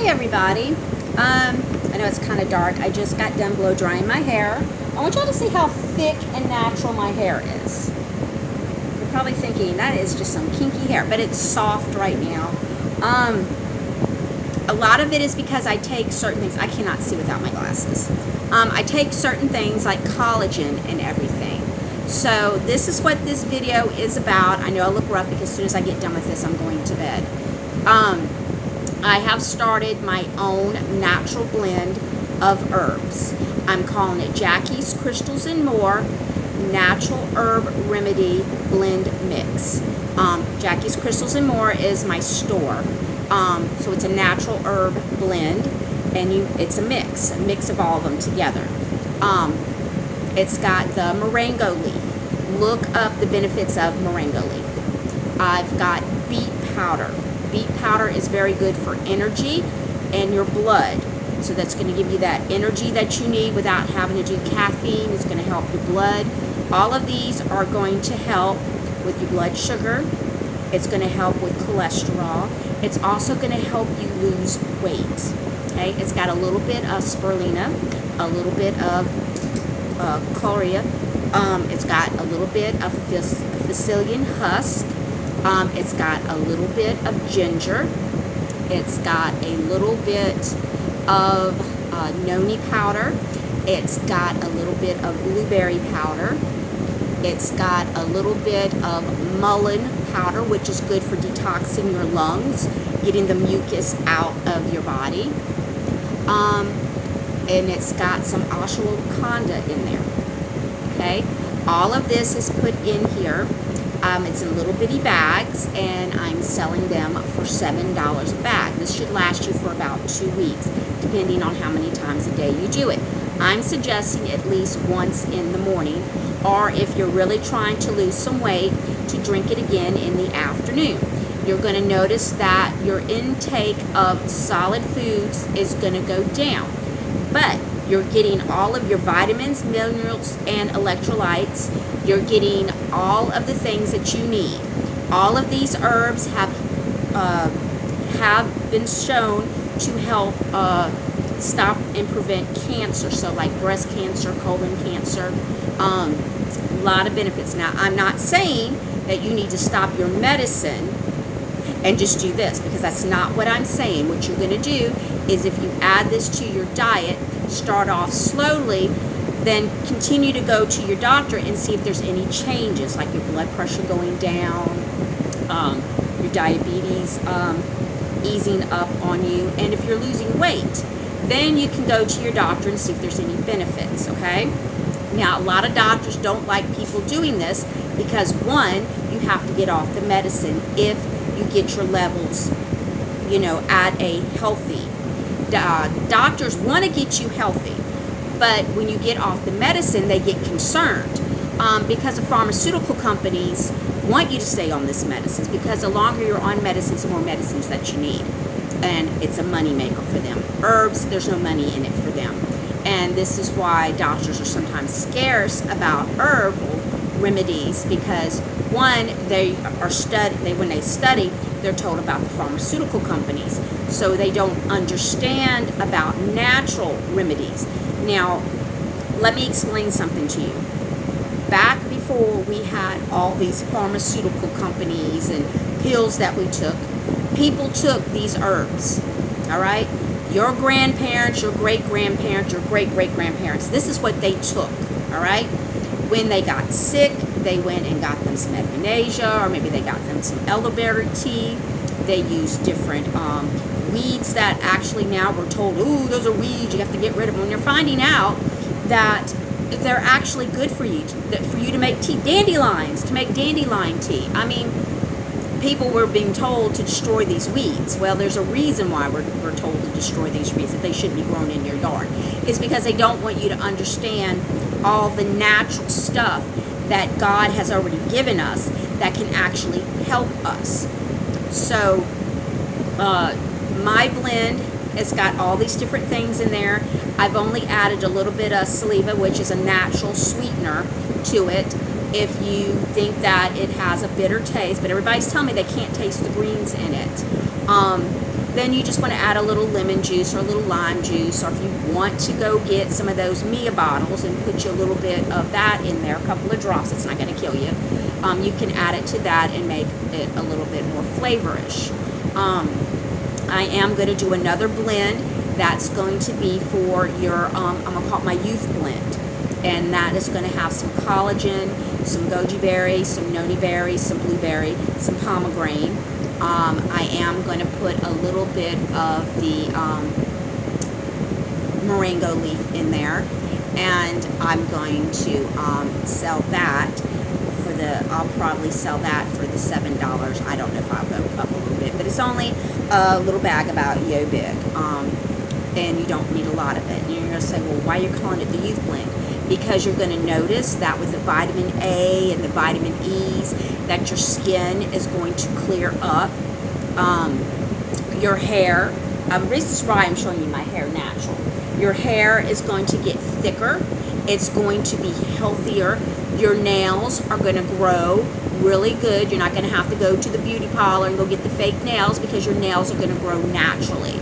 Hi everybody. I know it's kind of dark. I just got done blow drying my hair. I want y'all to see how thick and natural my hair is. You're probably thinking that is just some kinky hair, but it's soft right now. A lot of it is because I take certain things. I cannot see without my glasses. I take certain things like collagen and everything. So this is what this video is about. I know I look rough because as soon as I get done with this, I'm going to bed. I have started my own natural blend of herbs. I'm calling it Jackie's Crystals and More Natural Herb Remedy Blend Mix. Jackie's Crystals and More is my store. So it's a natural herb blend, and it's a mix of all of them together. It's got the moringa leaf. Look up the benefits of moringa leaf. I've got beet powder. Beet powder is very good for energy and your blood. So that's going to give you that energy that you need without having to do caffeine. It's going to help your blood. All of these are going to help with your blood sugar. It's going to help with cholesterol. It's also going to help you lose weight. Okay, it's got a little bit of spirulina, a little bit of chlorella. It's got a little bit of Sicilian husk. It's got a little bit of ginger. It's got a little bit of noni powder. It's got a little bit of blueberry powder. It's got a little bit of mullein powder, which is good for detoxing your lungs, getting the mucus out of your body. And it's got some ashwagandha in there. Okay, all of this is put in here. It's in little bitty bags, and I'm selling them for $7 a bag. This should last you for about 2 weeks, depending on how many times a day you do it. I'm suggesting at least once in the morning, or if you're really trying to lose some weight, to drink it again in the afternoon. You're going to notice that your intake of solid foods is going to go down, but you're getting all of your vitamins, minerals, and electrolytes. You're getting all of the things that you need. All of these herbs have been shown to help stop and prevent cancer. So like breast cancer, colon cancer, a lot of benefits. Now, I'm not saying that you need to stop your medicine and just do this, because that's not what I'm saying. What you're going to do is, if you add this to your diet, start off slowly, then continue to go to your doctor and see if there's any changes, like your blood pressure going down, your diabetes easing up on you, and if you're losing weight, then you can go to your doctor and see if there's any benefits, okay? Now, a lot of doctors don't like people doing this because, one, you have to get off the medicine if you get your levels, at a healthy. Doctors want to get you healthy, but when you get off the medicine, they get concerned because the pharmaceutical companies want you to stay on this medicines, because the longer you're on medicines, the more medicines that you need, and it's a money maker for them. Herbs, there's no money in it for them, and this is why doctors are sometimes scarce about herbal remedies, because one, when they study, they're told about the pharmaceutical companies, so they don't understand about natural remedies. Now, let me explain something to you. Back before we had all these pharmaceutical companies and pills that we took, people took these herbs, all right? Your grandparents, your great-grandparents, your great-great-grandparents, this is what they took, all right? When they got sick, they went and got them some echinacea, or maybe they got them some elderberry tea. They used different weeds that actually now we're told, ooh, those are weeds, you have to get rid of them. When you're finding out that they're actually good for you to make tea, to make dandelion tea. I mean, people were being told to destroy these weeds. Well, there's a reason why we're told to destroy these weeds, that they shouldn't be grown in your yard. It's because they don't want you to understand all the natural stuff that God has already given us that can actually help us. So, my blend has got all these different things in there. I've only added a little bit of saliva, which is a natural sweetener, to it. If you think that it has a bitter taste, but everybody's telling me they can't taste the greens in it. then you just want to add a little lemon juice or a little lime juice, or if you want to go get some of those Mia bottles and put you a little bit of that in there, a couple of drops, it's not going to kill you. You can add it to that and make it a little bit more flavorish. I am going to do another blend that's going to be for your, I'm going to call it my youth blend. And that is going to have some collagen, some goji berry, some noni berry, some blueberry, some pomegranate. I am going to put a little bit of the moringa leaf in there, and I'm going to sell that for I'll probably sell that for the $7. I don't know if I'll go up a little bit, but it's only a little bag about yo big, and you don't need a lot of it. And you're going to say, well, why are you calling it the youth blend? Because you're going to notice that with the vitamin A and the vitamin E's, that your skin is going to clear up. Your hair, this is why I'm showing you my hair natural. Your hair is going to get thicker. It's going to be healthier. Your nails are going to grow really good. You're not going to have to go to the beauty parlor and go get the fake nails, because your nails are going to grow naturally.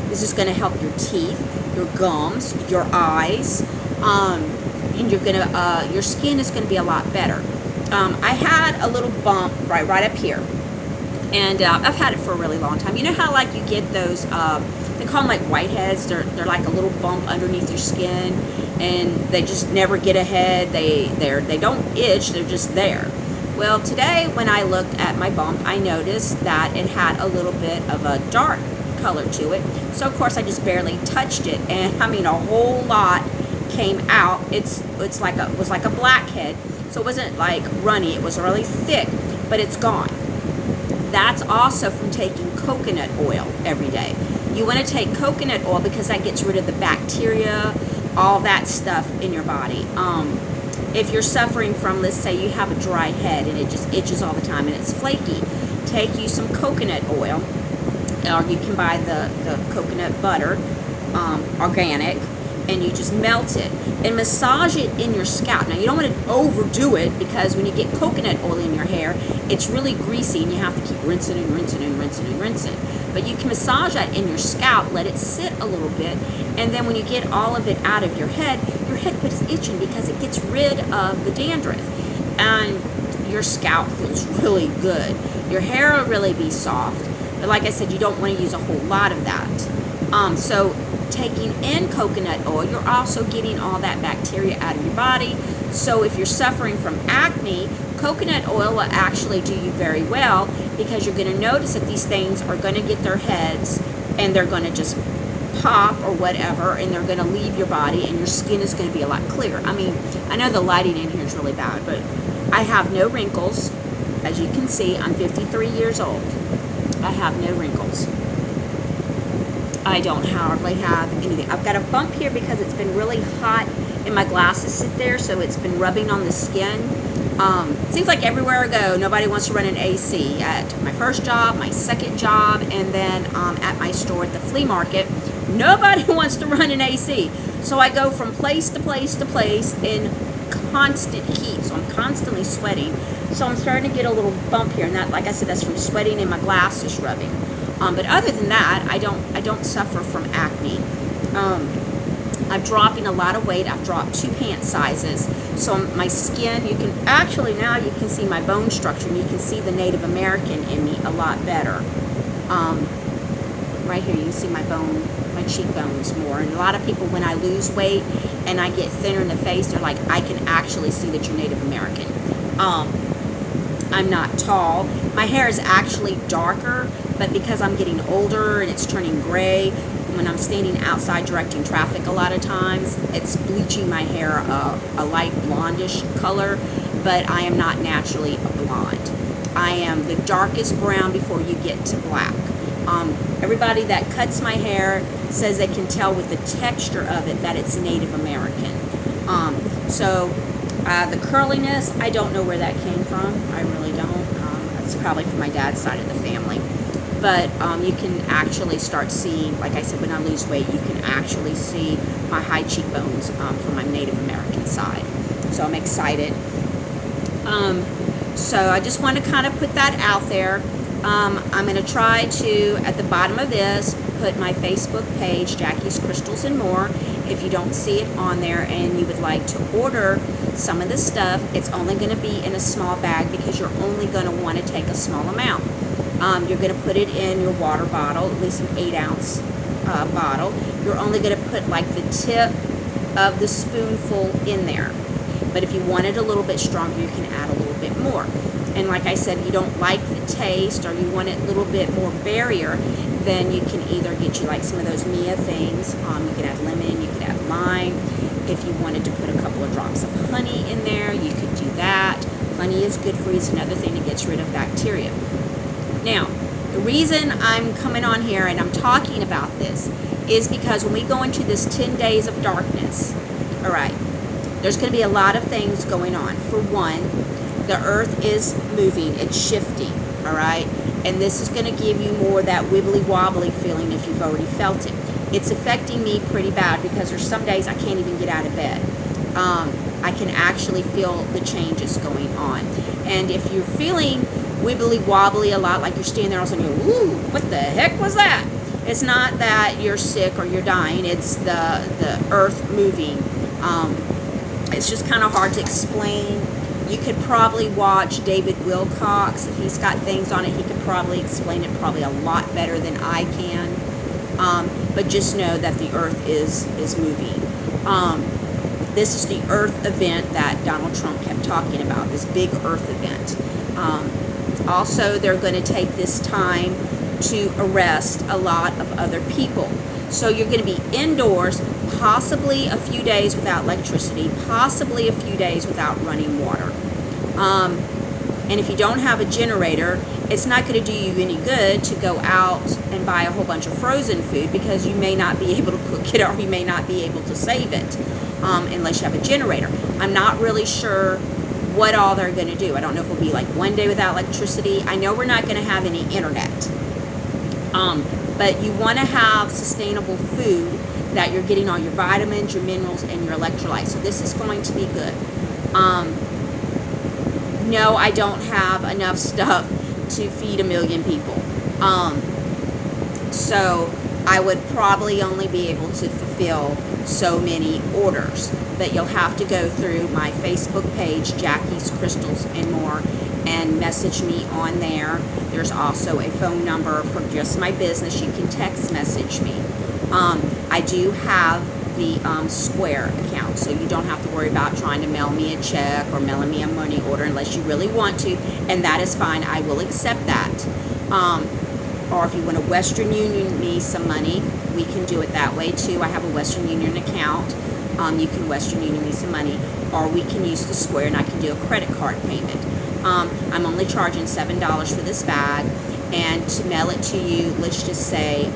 This is going to help your teeth, your gums, your eyes, and you're gonna your skin is going to be a lot better. I had a little bump right up here, and I've had it for a really long time. You know how like you get those they call them like whiteheads. They're like a little bump underneath your skin, and they just never get ahead. They don't itch. They're just there. Well, today when I looked at my bump, I noticed that it had a little bit of a dark color to it. So of course I just barely touched it, and I mean a whole lot came out. It was like a blackhead. So it wasn't like runny. It was really thick, but it's gone. That's also from taking coconut oil every day. You want to take coconut oil because that gets rid of the bacteria, all that stuff in your body. If you're suffering from, let's say you have a dry head and it just itches all the time and it's flaky, take you some coconut oil, or you can buy the coconut butter, organic, and you just melt it and massage it in your scalp. Now you don't want to overdo it, because when you get coconut oil in your hair, it's really greasy and you have to keep rinsing and rinsing and rinsing and rinsing. But you can massage that in your scalp, let it sit a little bit, and then when you get all of it out of your head quits itching because it gets rid of the dandruff, and your scalp feels really good. Your hair will really be soft, but like I said, you don't want to use a whole lot of that. So taking in coconut oil, you're also getting all that bacteria out of your body. So if you're suffering from acne, coconut oil will actually do you very well, because you're going to notice that these things are going to get their heads and they're going to just pop or whatever, and they're going to leave your body, and your skin is going to be a lot clearer. I mean, I know the lighting in here is really bad, but I have no wrinkles. As you can see, I'm 53 years old. I have no wrinkles. I don't hardly have anything. I've got a bump here because it's been really hot and my glasses sit there, so it's been rubbing on the skin. Seems like everywhere I go, nobody wants to run an AC. At my first job, my second job, and then at my store at the flea market, nobody wants to run an AC. So I go from place to place to place in constant heat, so I'm constantly sweating. So I'm starting to get a little bump here, and that, like I said, that's from sweating and my glasses rubbing. But other than that, I don't suffer from acne. I'm dropping a lot of weight. I've dropped 2 pant sizes. So my skin, you can actually, now you can see my bone structure, and you can see the Native American in me a lot better. Right here, you can see my bone, my cheekbones more. And a lot of people, when I lose weight and I get thinner in the face, they're like, I can actually see that you're Native American. I'm not tall. My hair is actually darker, but because I'm getting older and it's turning gray, when I'm standing outside directing traffic a lot of times, it's bleaching my hair a light blondish color, but I am not naturally a blonde. I am the darkest brown before you get to black. Everybody that cuts my hair says they can tell with the texture of it that it's Native American. The curliness, I don't know where that came from. I really don't. It's probably from my dad's side of the family. But you can actually start seeing, like I said, when I lose weight, you can actually see my high cheekbones from my Native American side. So I'm excited. So I just want to kind of put that out there. I'm going to try to, at the bottom of this, put my Facebook page, Jackie's Crystals and More. If you don't see it on there and you would like to order some of this stuff, it's only going to be in a small bag because you're only going to want to take a small amount. You're going to put it in your water bottle, at least an 8-ounce bottle. You're only going to put like the tip of the spoonful in there. But if you want it a little bit stronger, you can add a little bit more. And like I said, if you don't like the taste or you want it a little bit more berrier, then you can either get you like some of those Mia things. You can add lemon, you can add lime. If you wanted to put a couple of drops of honey in there, you could do that. Honey is good for you. It's another thing that gets rid of bacteria. Now, the reason I'm coming on here and I'm talking about this is because when we go into this 10 days of darkness, all right, there's going to be a lot of things going on. For one, the earth is moving, it's shifting, all right? And this is going to give you more of that wibbly wobbly feeling if you've already felt it. It's affecting me pretty bad because there's some days I can't even get out of bed. I can actually feel the changes going on. And if you're feeling wibbly wobbly a lot, like you're standing there all of a sudden, ooh, what the heck was that? It's not that you're sick or you're dying, it's the earth moving. It's just kind of hard to explain. You could probably watch David Wilcox. If he's got things on it, he could probably explain it probably a lot better than I can. But just know that the earth is moving. This is the earth event that Donald Trump kept talking about, this big earth event. Also, they're going to take this time to arrest a lot of other people. So you're going to be indoors, possibly a few days without electricity, possibly a few days without running water. And if you don't have a generator, it's not going to do you any good to go out and buy a whole bunch of frozen food because you may not be able to cook it or you may not be able to save it unless you have a generator. I'm not really sure what all they're going to do. I don't know if it'll be like 1 day without electricity. I know we're not going to have any internet. But you want to have sustainable food that you're getting all your vitamins, your minerals, and your electrolytes. So this is going to be good. No, I don't have enough stuff to feed 1 million people. So I would probably only be able to fulfill so many orders. But you'll have to go through my Facebook page, Jackie's Crystals and More, and message me on there. There's also a phone number for just my business. You can text message me. I do have the Square account, so you don't have to worry about trying to mail me a check or mailing me a money order unless you really want to, and that is fine. I will accept that. Or if you want to Western Union me some money, we can do it that way too. I have a Western Union account. You can Western Union me some money, or we can use the Square and I can do a credit card payment. I'm only charging $7 for this bag, and to mail it to you, let's just say,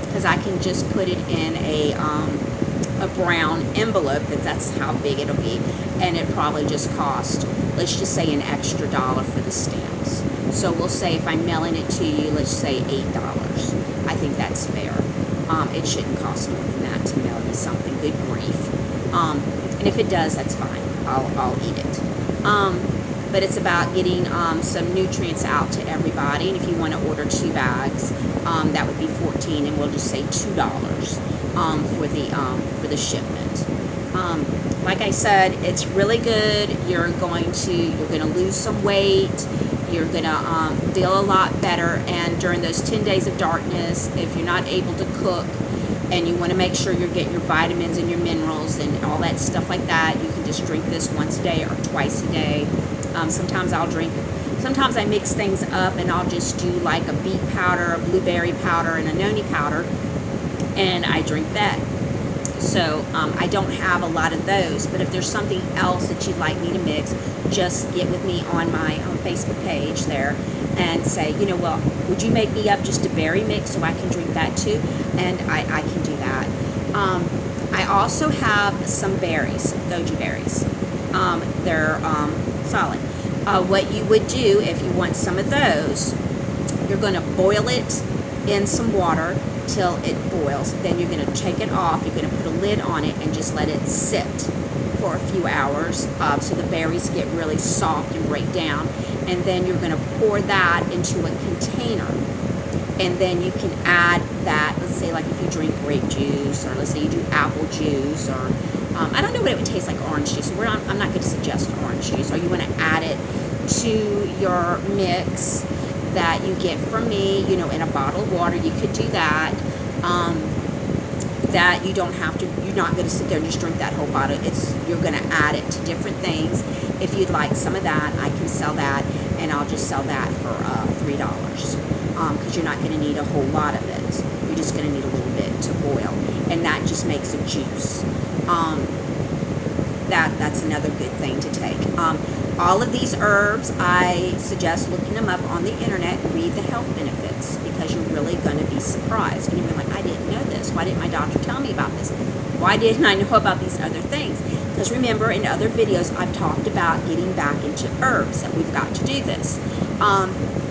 because I can just put it in a brown envelope, that's how big it'll be, and it probably just cost, let's just say, an extra $1 for the stamps. So we'll say if I'm mailing it to you, let's say $8. I think that's fair. It shouldn't cost more than that to mail you something. Good grief. And if it does, that's fine. I'll eat it. But it's about getting some nutrients out to everybody. And if you want to order 2 bags, that would be $14, and we'll just say $2 for the shipment. Like I said, it's really good. You're going to lose some weight. You're going to feel a lot better. And during those 10 days of darkness, if you're not able to cook and you want to make sure you're getting your vitamins and your minerals and all that stuff like that, you can just drink this once a day or twice a day. Sometimes I mix things up and I'll just do like a beet powder, a blueberry powder, and a noni powder, and I drink that. So I don't have a lot of those, but if there's something else that you'd like me to mix, just get with me on my Facebook page there and say, well, would you make me up just a berry mix so I can drink that too? And I can do that. I also have some berries, goji berries. They're solid. What you would do if you want some of those, you're going to boil it in some water till it boils. Then you're going to take it off. You're going to put a lid on it and just let it sit for a few hours so the berries get really soft and break down. and then you're going to pour that into a container. And then you can add that, let's say like if you drink grape juice, or let's say you do apple juice, or I don't know what it would taste like, orange juice. I'm not going to suggest orange juice. Or you want to add it to your mix that you get from me, you know, in a bottle of water. You could do that. That you don't have to, you're not going to sit there and just drink that whole bottle. You're going to add it to different things. If you'd like some of that, I can sell that, and I'll just sell that for $3. Because you're not going to need a whole lot of it. You're just going to need a little bit to boil, and that just makes a juice. That's another good thing to take. All of these herbs, I suggest looking them up on the internet and read the health benefits, because you're really going to be surprised. And you're like, I didn't know this. Why didn't my doctor tell me about this? Why didn't I know about these other things? Because remember, in other videos, I've talked about getting back into herbs, that we've got to do this.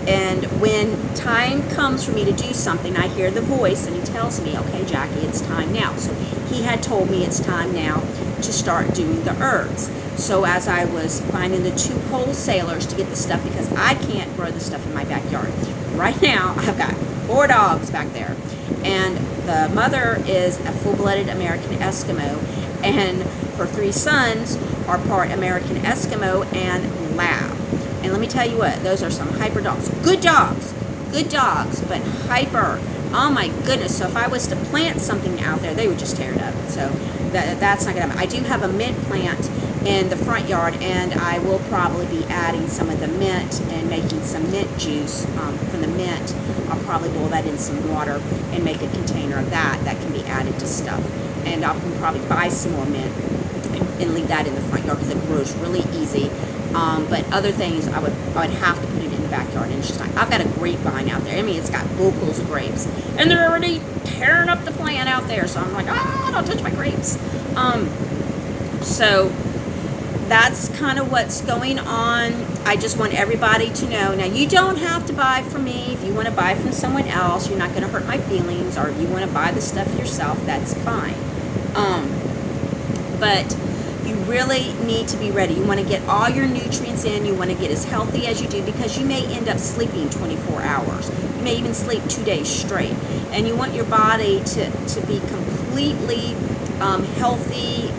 And when time comes for me to do something, I hear the voice, and he tells me, okay, Jackie, it's time now. So he had told me it's time now to start doing the herbs. So as I was finding the 2 wholesalers to get the stuff, because I can't grow the stuff in my backyard. Right now, I've got 4 dogs back there. And the mother is a full-blooded American Eskimo, and her 3 sons are part American Eskimo and Lab. And let me tell you what, those are some hyper dogs. Good dogs, but hyper. Oh my goodness. So if I was to plant something out there, they would just tear it up. So that's not going to happen. I do have a mint plant in the front yard, and I will probably be adding some of the mint and making some mint juice from the mint. I'll probably boil that in some water and make a container of that can be added to stuff. And I'll probably buy some more mint and leave that in the front yard, because it grows really easy. But other things, I would have to put it in the backyard, and it's just like, I've got a grapevine out there. I mean, it's got bushels of grapes, and they're already tearing up the plant out there. So I'm like, don't touch my grapes. So that's kind of what's going on. I just want everybody to know. Now, you don't have to buy from me. If you want to buy from someone else, you're not going to hurt my feelings, or if you want to buy the stuff yourself, that's fine. But you really need to be ready. You want to get all your nutrients in. You want to get as healthy as you do, because you may end up sleeping 24 hours. You may even sleep 2 days straight. And you want your body to be completely healthy,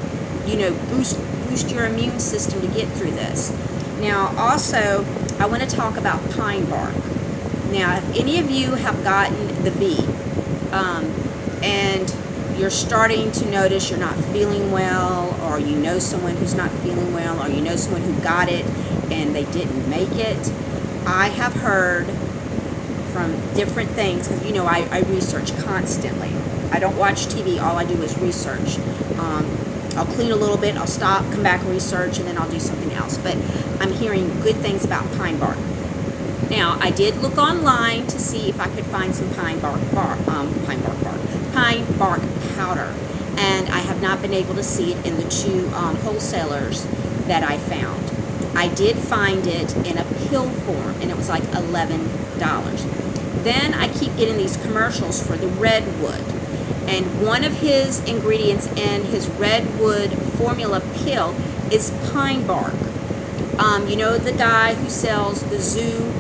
you know, boost your immune system to get through this. Now, also, I want to talk about pine bark. Now, if any of you have gotten the V, and you're starting to notice you're not feeling well, or you know someone who's not feeling well, or you know someone who got it and they didn't make it, I have heard from different things, because you know I research constantly. I don't watch TV, all I do is research. I'll clean a little bit, I'll stop, come back, research, and then I'll do something else. But I'm hearing good things about pine bark. Now, I did look online to see if I could find some pine bark powder, and I have not been able to see it in the 2 wholesalers that I found. I did find it in a pill form, and it was like $11. Then I keep getting these commercials for the redwood, and one of his ingredients in his redwood formula pill is pine bark. You know the guy who sells the zoo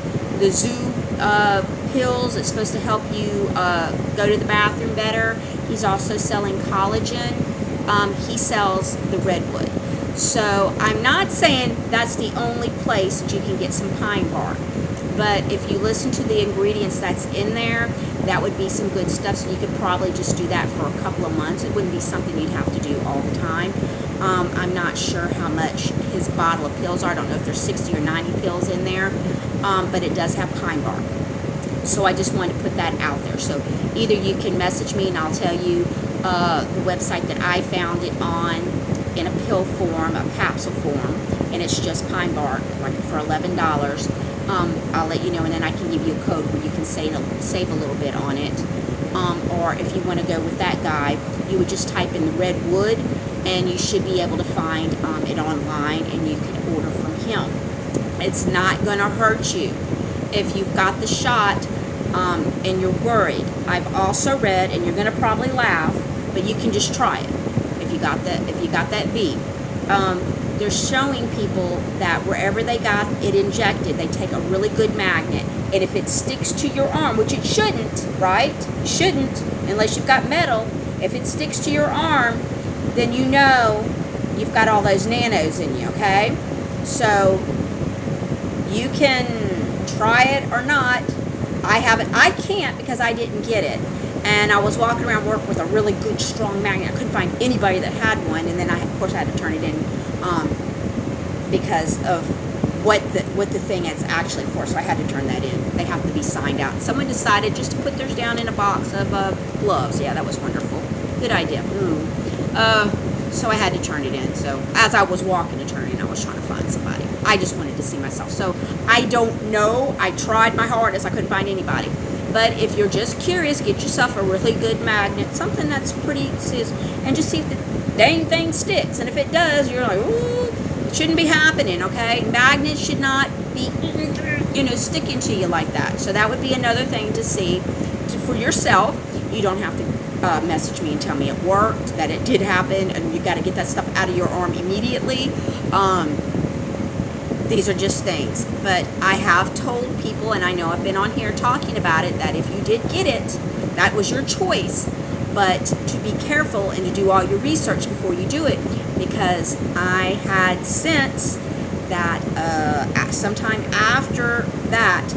pills that's supposed to help you go to the bathroom better. He's also selling collagen. He sells the redwood. So I'm not saying that's the only place that you can get some pine bark, but if you listen to the ingredients that's in there, that would be some good stuff. So you could probably just do that for a couple of months. It wouldn't be something you'd have to do all the time. I'm not sure how much his bottle of pills are. I don't know if there's 60 or 90 pills in there, but it does have pine bark. So I just wanted to put that out there. So either you can message me and I'll tell you the website that I found it on in a pill form, a capsule form, and it's just pine bark, like for $11. I'll let you know, and then I can give you a code where you can save a little bit on it. Or if you want to go with that guy, you would just type in the redwood, and you should be able to find it online, and you can order from him. It's not going to hurt you if you've got the shot and you're worried. I've also read, and you're going to probably laugh, but you can just try it if you got that V. they're showing people that wherever they got it injected, they take a really good magnet, and if it sticks to your arm, which it shouldn't, right? It shouldn't, unless you've got metal. If it sticks to your arm, then you know you've got all those nanos in you, okay? So you can try it or not. I can't because I didn't get it. And I was walking around work with a really good, strong magnet. I couldn't find anybody that had one, and then of course, I had to turn it in because of what the thing is actually for. So I had to turn that in. They have to be signed out. Someone decided just to put theirs down in a box of gloves. Yeah, that was wonderful. Good idea. So I had to turn it in. So as I was walking to turn it in, I was trying to find somebody. I just wanted to see myself. So I don't know. I tried my hardest. I couldn't find anybody. But if you're just curious, get yourself a really good magnet, something that's pretty serious, and just see if the dang thing sticks. And if it does, you're like, ooh, it shouldn't be happening, okay? Magnets should not be, sticking to you like that. So that would be another thing to see for yourself. You don't have to message me and tell me it worked, that it did happen, and you got to get that stuff out of your arm immediately. These are just things. But I have told people, and I know I've been on here talking about it, that if you did get it, that was your choice. But to be careful and to do all your research before you do it, because I had sense that sometime after that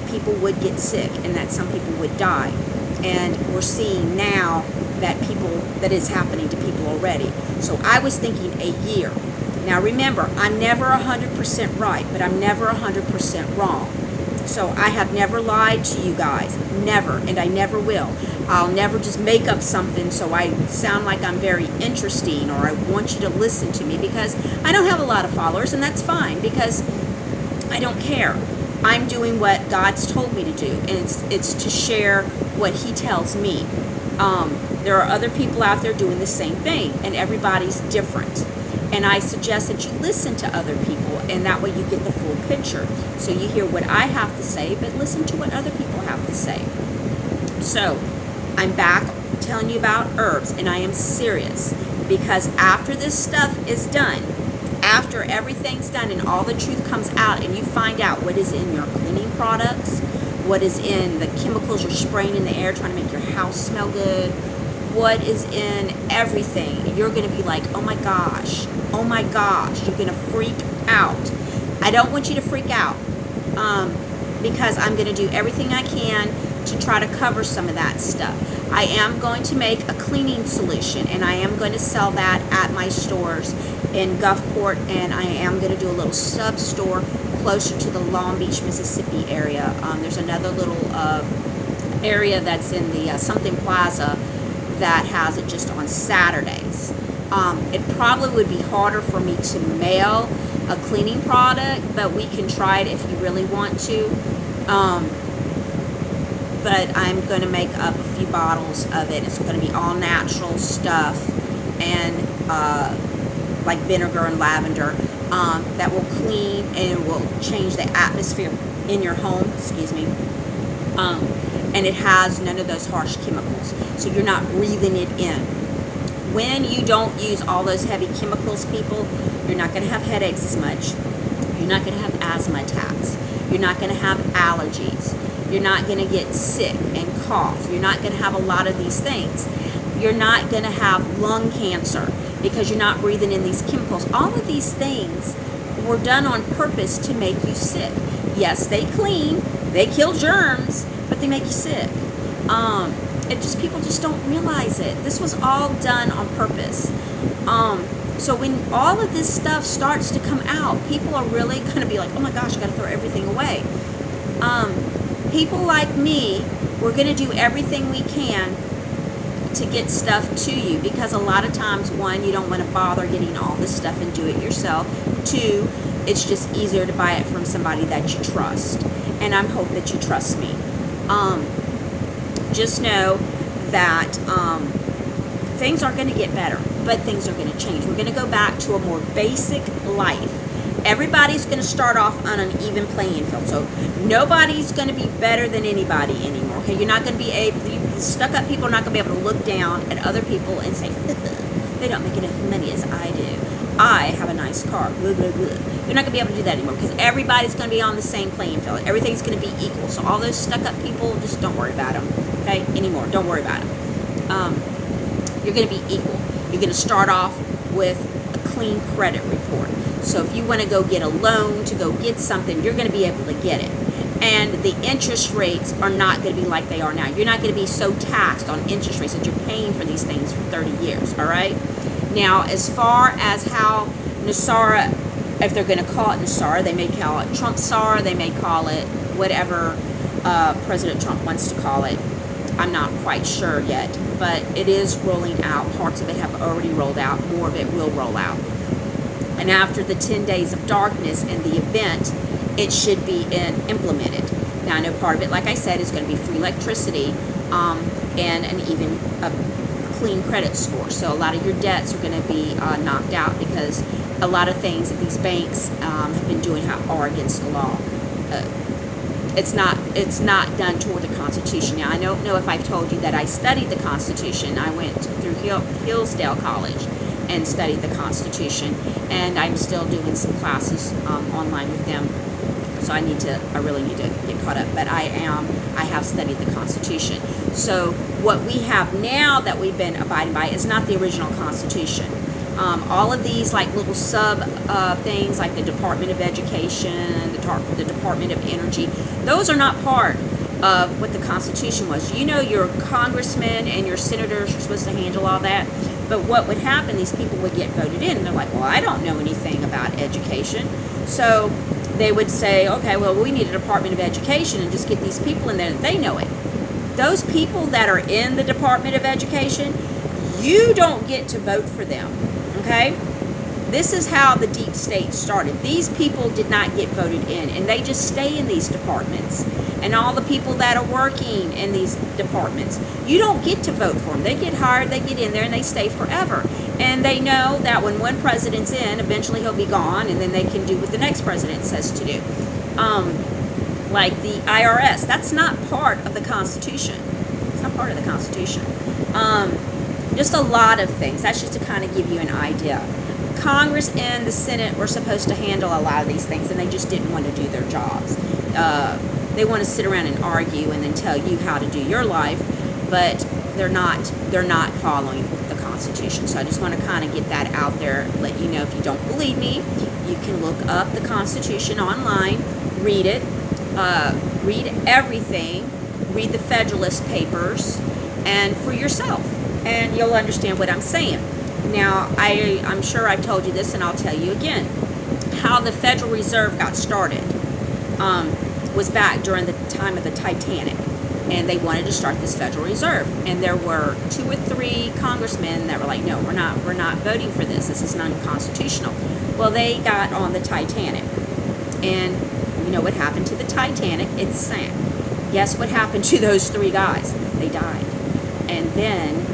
people would get sick and that some people would die. And we're seeing now that it's happening to people already. So I was thinking a year. Now remember, I'm never 100% right, but I'm never 100% wrong. So I have never lied to you guys, never, and I never will. I'll never just make up something so I sound like I'm very interesting or I want you to listen to me, because I don't have a lot of followers, and that's fine because I don't care. I'm doing what God's told me to do, and it's to share what He tells me. There are other people out there doing the same thing, and everybody's different. And I suggest that you listen to other people, and that way you get the full picture. So you hear what I have to say, but listen to what other people have to say. So I'm back telling you about herbs, and I am serious, because after this stuff is done, after everything's done and all the truth comes out and you find out what is in your cleaning products, what is in the chemicals you're spraying in the air trying to make your house smell good, what is in everything, you're going to be like, oh my gosh, you're going to freak out. I don't want you to freak out because I'm going to do everything I can to try to cover some of that stuff. I am going to make a cleaning solution, and I am going to sell that at my stores in Gulfport, and I am going to do a little sub-store closer to the Long Beach, Mississippi area. There's another little area that's in the Something Plaza that has it just on Saturdays. It probably would be harder for me to mail a cleaning product, but we can try it if you really want to. But I'm going to make up a few bottles of it. It's going to be all natural stuff, and like vinegar and lavender, that will clean and will change the atmosphere in your home, and it has none of those harsh chemicals, so you're not breathing it in. When you don't use all those heavy chemicals, people, you're not going to have headaches as much. You're not going to have asthma attacks. You're not going to have allergies. You're not going to get sick and cough. You're not going to have a lot of these things. You're not going to have lung cancer because you're not breathing in these chemicals. All of these things were done on purpose to make you sick. Yes, they clean, they kill germs, but they make you sick. People just don't realize it. This was all done on purpose. So when all of this stuff starts to come out, people are really going to be like, oh my gosh, I got to throw everything away. People like me, we're going to do everything we can to get stuff to you, because a lot of times, one, you don't want to bother getting all this stuff and do it yourself. Two, it's just easier to buy it from somebody that you trust, and I hope that you trust me. Just know that things are going to get better, but things are going to change. We're going to go back to a more basic life. Everybody's going to start off on an even playing field, so nobody's going to be better than anybody anymore. Okay, you're not going to be able. Stuck-up people are not going to be able to look down at other people and say they don't make enough money as I do, I have a nice car. Blah, blah, blah. They're not going to be able to do that anymore because everybody's going to be on the same playing field. Everything's going to be equal. So all those stuck-up people, just don't worry about them, okay, anymore. Don't worry about them. You're going to be equal. You're going to start off with a clean credit report. So if you want to go get a loan to go get something, you're going to be able to get it. And the interest rates are not going to be like they are now. You're not going to be so taxed on interest rates that you're paying for these things for 30 years, all right? Now, as far as how NESARA, if they're going to call it NESARA, they may call it Trump-SARA, they may call it whatever President Trump wants to call it. I'm not quite sure yet, but it is rolling out. Parts of it have already rolled out. More of it will roll out. And after the 10 days of darkness and the event, it should be implemented. Now, I know part of it, like I said, is going to be free electricity and an even a clean credit score. So a lot of your debts are going to be knocked out because a lot of things that these banks have been doing are against the law. It's not done toward the Constitution. Now, I don't know if I've told you that I studied the Constitution. I went through Hillsdale College and studied the Constitution, and I'm still doing some classes online with them. So I really need to get caught up. But I have studied the Constitution. So what we have now that we've been abiding by is not the original Constitution. All of these like little sub things like the Department of Education, the Department of Energy, those are not part of what the Constitution was. You know, your congressmen and your senators are supposed to handle all that. But what would happen, these people would get voted in, and they're like, well, I don't know anything about education. So they would say, okay, well, we need a Department of Education and just get these people in there that they know it. Those people that are in the Department of Education, you don't get to vote for them, okay? This is how the deep state started. These people did not get voted in, and they just stay in these departments. And all the people that are working in these departments, you don't get to vote for them. They get hired, they get in there, and they stay forever. And they know that when one president's in, eventually he'll be gone, and then they can do what the next president says to do. Like the IRS, that's not part of the Constitution. It's not part of the Constitution. Just a lot of things. That's just to kind of give you an idea. Congress and the Senate were supposed to handle a lot of these things, and they just didn't want to do their jobs. They want to sit around and argue and then tell you how to do your life, but they're not following the Constitution. So I just want to kind of get that out there, let you know. If you don't believe me, you can look up the Constitution online, read it, read everything, read the Federalist Papers, and for yourself, and you'll understand what I'm saying. Now, I'm sure I've told you this, and I'll tell you again. How the Federal Reserve got started was back during the time of the Titanic, and they wanted to start this Federal Reserve. And there were 2 or 3 congressmen that were like, no, we're not voting for this. This is unconstitutional. Well, they got on the Titanic, and you know what happened to the Titanic? It sank. Guess what happened to those 3 guys? They died. And then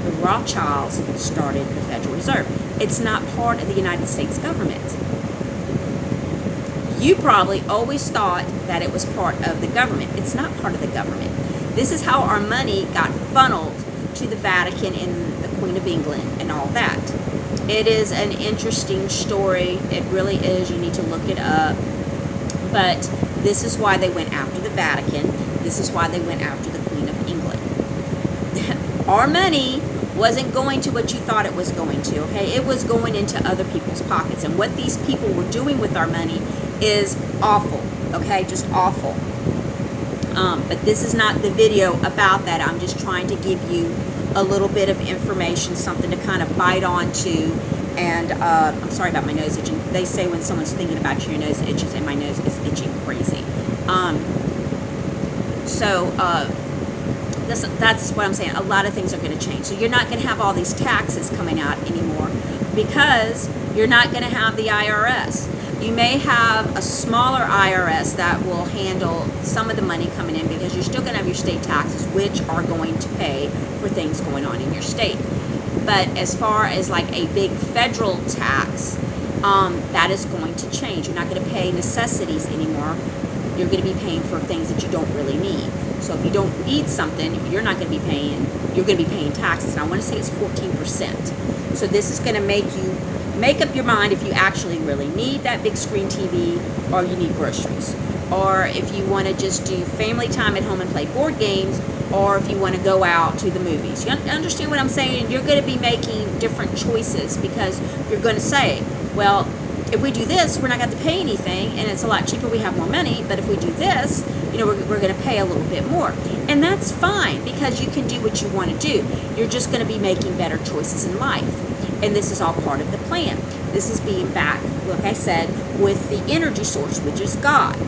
the Rothschilds started the Federal Reserve. It's not part of the United States government. You probably always thought that it was part of the government. It's not part of the government. This is how our money got funneled to the Vatican and the Queen of England and all that. It is an interesting story. It really is. You need to look it up. But this is why they went after the Vatican. This is why they went after the Queen of England. Our money wasn't going to what you thought it was going to, okay? It was going into other people's pockets. And what these people were doing with our money is awful, okay? Just awful. But this is not the video about that. I'm just trying to give you a little bit of information, something to kind of bite onto. And I'm sorry about my nose itching. They say when someone's thinking about you, your nose itches, and my nose is itching crazy. That's what I'm saying. A lot of things are going to change. So you're not going to have all these taxes coming out anymore because you're not going to have the IRS. You may have a smaller IRS that will handle some of the money coming in because you're still going to have your state taxes, which are going to pay for things going on in your state. But as far as like a big federal tax, that is going to change. You're not going to pay necessities anymore. You're going to be paying for things that you don't really need. So if you don't need something, you're not going to be paying, you're going to be paying taxes. And I want to say it's 14%. So this is going to make you make up your mind if you actually really need that big screen TV or you need groceries. Or if you want to just do family time at home and play board games, or if you want to go out to the movies. You understand what I'm saying? You're going to be making different choices because you're going to say, well, if we do this, we're not going to pay anything, and it's a lot cheaper, we have more money, but if we do this, we're going to pay a little bit more. And that's fine because you can do what you want to do. You're just going to be making better choices in life. And this is all part of the plan. This is being back, like I said, with the energy source, which is God.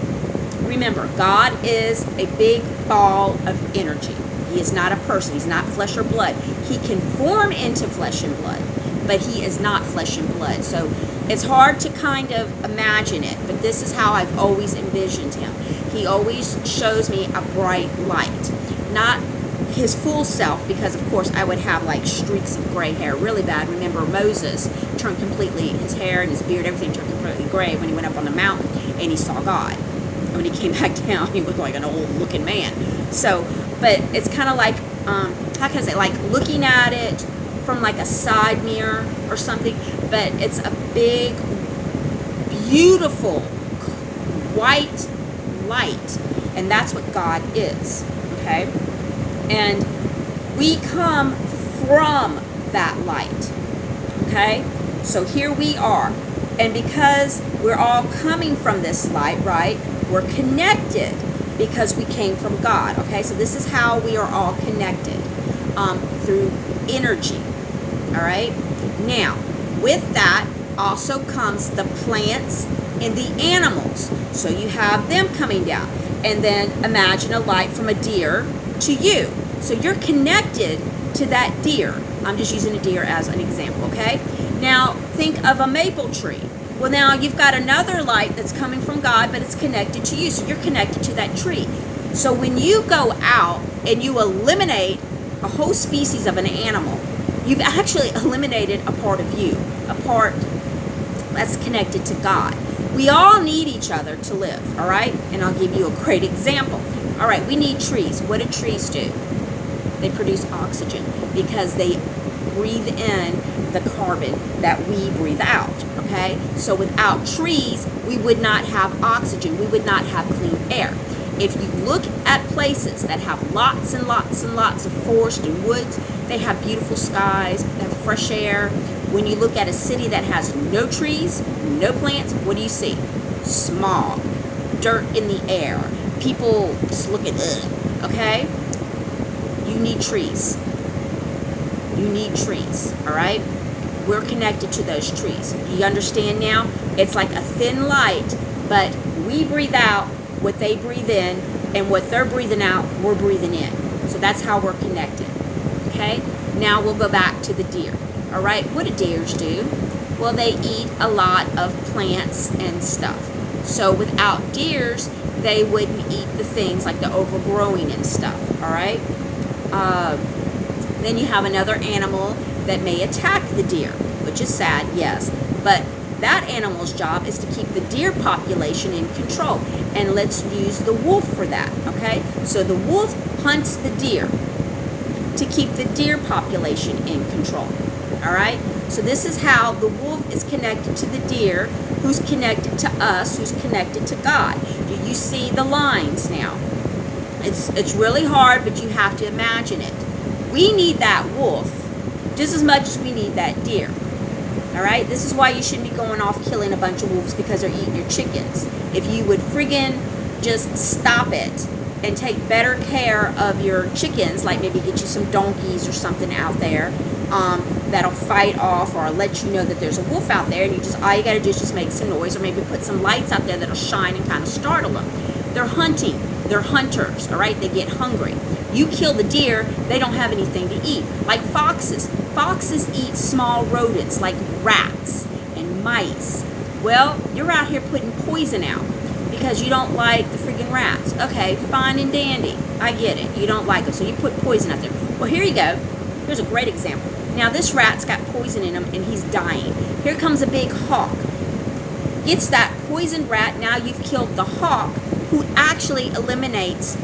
Remember, God is a big ball of energy. He is not a person. He's not flesh or blood. He can form into flesh and blood, but he is not flesh and blood. So it's hard to kind of imagine it, but this is how I've always envisioned him. He always shows me a bright light, not his full self, because of course I would have like streaks of gray hair really bad. Remember, Moses turned completely, his hair and his beard, everything turned completely gray when he went up on the mountain and he saw God. And when he came back down, he looked like an old looking man. So, but it's kind of like, how can I say, like looking at it from like a side mirror or something, but it's a big, beautiful, white light, and that's what God is, okay? And we come from that light, okay? So here we are, and because we're all coming from this light, right, we're connected because we came from God, okay? So this is how we are all connected, through energy, all right? Now, with that also comes the plants and the animals. So you have them coming down, and then imagine a light from a deer to you. So you're connected to that deer. I'm just using a deer as an example, okay? Now think of a maple tree. Well, now you've got another light that's coming from God, but it's connected to you. So you're connected to that tree. So when you go out and you eliminate a whole species of an animal, you've actually eliminated a part of you, a part that's connected to God. We all need each other to live, all right? And I'll give you a great example. All right, we need trees. What do trees do? They produce oxygen because they breathe in the carbon that we breathe out, okay? So without trees, we would not have oxygen. We would not have clean air. If you look at places that have lots and lots and lots of forest and woods, they have beautiful skies, they have fresh air. When you look at a city that has no trees, no plants, what do you see? Smog, dirt in the air, people just looking, okay? You need trees. You need trees, all right? We're connected to those trees. You understand now? It's like a thin light, but we breathe out what they breathe in, and what they're breathing out, we're breathing in. So that's how we're connected, okay? Now we'll go back to the deer. All right, what do deers do? Well, they eat a lot of plants and stuff. So without deers, they wouldn't eat the things like the overgrowing and stuff, all right? Then you have another animal that may attack the deer, which is sad, yes. But that animal's job is to keep the deer population in control. And let's use the wolf for that, okay? So the wolf hunts the deer to keep the deer population in control. All right, so this is how the wolf is connected to the deer, who's connected to us, who's connected to God. Do you see the lines now? It's really hard, but you have to imagine it. We need that wolf just as much as we need that deer. All right, this is why you shouldn't be going off killing a bunch of wolves because they're eating your chickens. If you would friggin' just stop it and take better care of your chickens, like maybe get you some donkeys or something out there, that'll fight off or let you know that there's a wolf out there, and you just, all you gotta do is just make some noise, or maybe put some lights out there that'll shine and kind of startle them. They're hunting, they're hunters, all right? They get hungry. You kill the deer, they don't have anything to eat. Like foxes. Foxes eat small rodents like rats and mice. Well, you're out here putting poison out because you don't like the freaking rats. Okay, fine and dandy. I get it. You don't like them, so you put poison out there. Well, here you go. Here's a great example. Now, this rat's got poison in him, and he's dying. Here comes a big hawk. Gets that poisoned rat. Now you've killed the hawk, who actually eliminates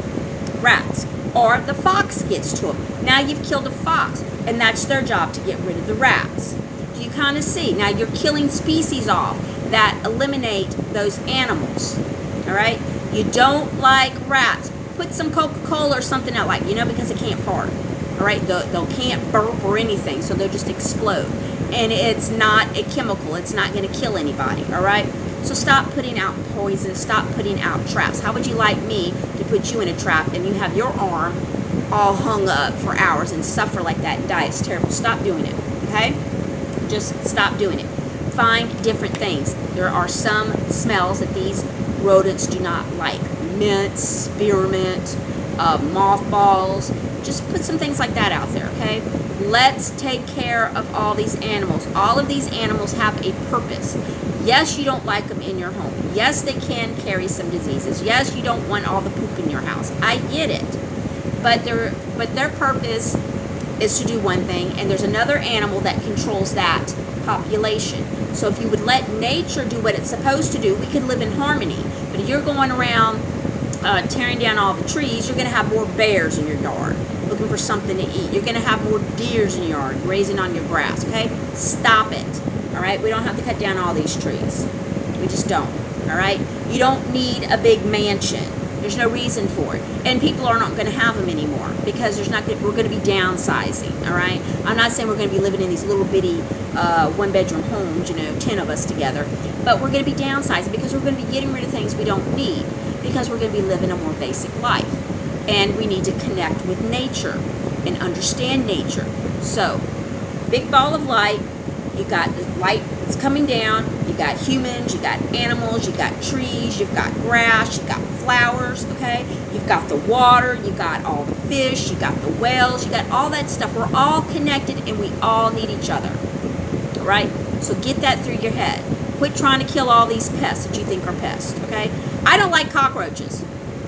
rats. Or the fox gets to him. Now you've killed a fox, and that's their job, to get rid of the rats. Do you kind of see. Now you're killing species off that eliminate those animals. All right. You don't like rats. Put some Coca-Cola or something out, like, because it can't fart. All right. They can't burp or anything, so they'll just explode. And it's not a chemical. It's not going to kill anybody. All right. So stop putting out poison. Stop putting out traps. How would you like me to put you in a trap and you have your arm all hung up for hours and suffer like that and die? It's terrible. Stop doing it. Okay. Just stop doing it. Find different things. There are some smells that these rodents do not like. Mint, spearmint, mothballs. Just put some things like that out there, okay? Let's take care of all these animals. All of these animals have a purpose. Yes, you don't like them in your home. Yes, they can carry some diseases. Yes, you don't want all the poop in your house. I get it. But their purpose is to do one thing, and there's another animal that controls that population. So if you would let nature do what it's supposed to do, we could live in harmony. But if you're going around tearing down all the trees, you're going to have more bears in your yard looking for something to eat. You're going to have more deers in your yard grazing on your grass, okay? Stop it, all right? We don't have to cut down all these trees. We just don't, all right? You don't need a big mansion. There's no reason for it. And people are not going to have them anymore because we're going to be downsizing, all right? I'm not saying we're going to be living in these little bitty one-bedroom homes, 10 of us together. But we're going to be downsizing because we're going to be getting rid of things we don't need because we're going to be living a more basic life. And we need to connect with nature and understand nature. So, big ball of light. You got the light that's coming down. You got humans, you got animals, you got trees, you've got grass, you got flowers, okay? You've got the water, you got all the fish, you got the whales, you got all that stuff. We're all connected and we all need each other, all right? So get that through your head. Quit trying to kill all these pests that you think are pests, okay? I don't like cockroaches.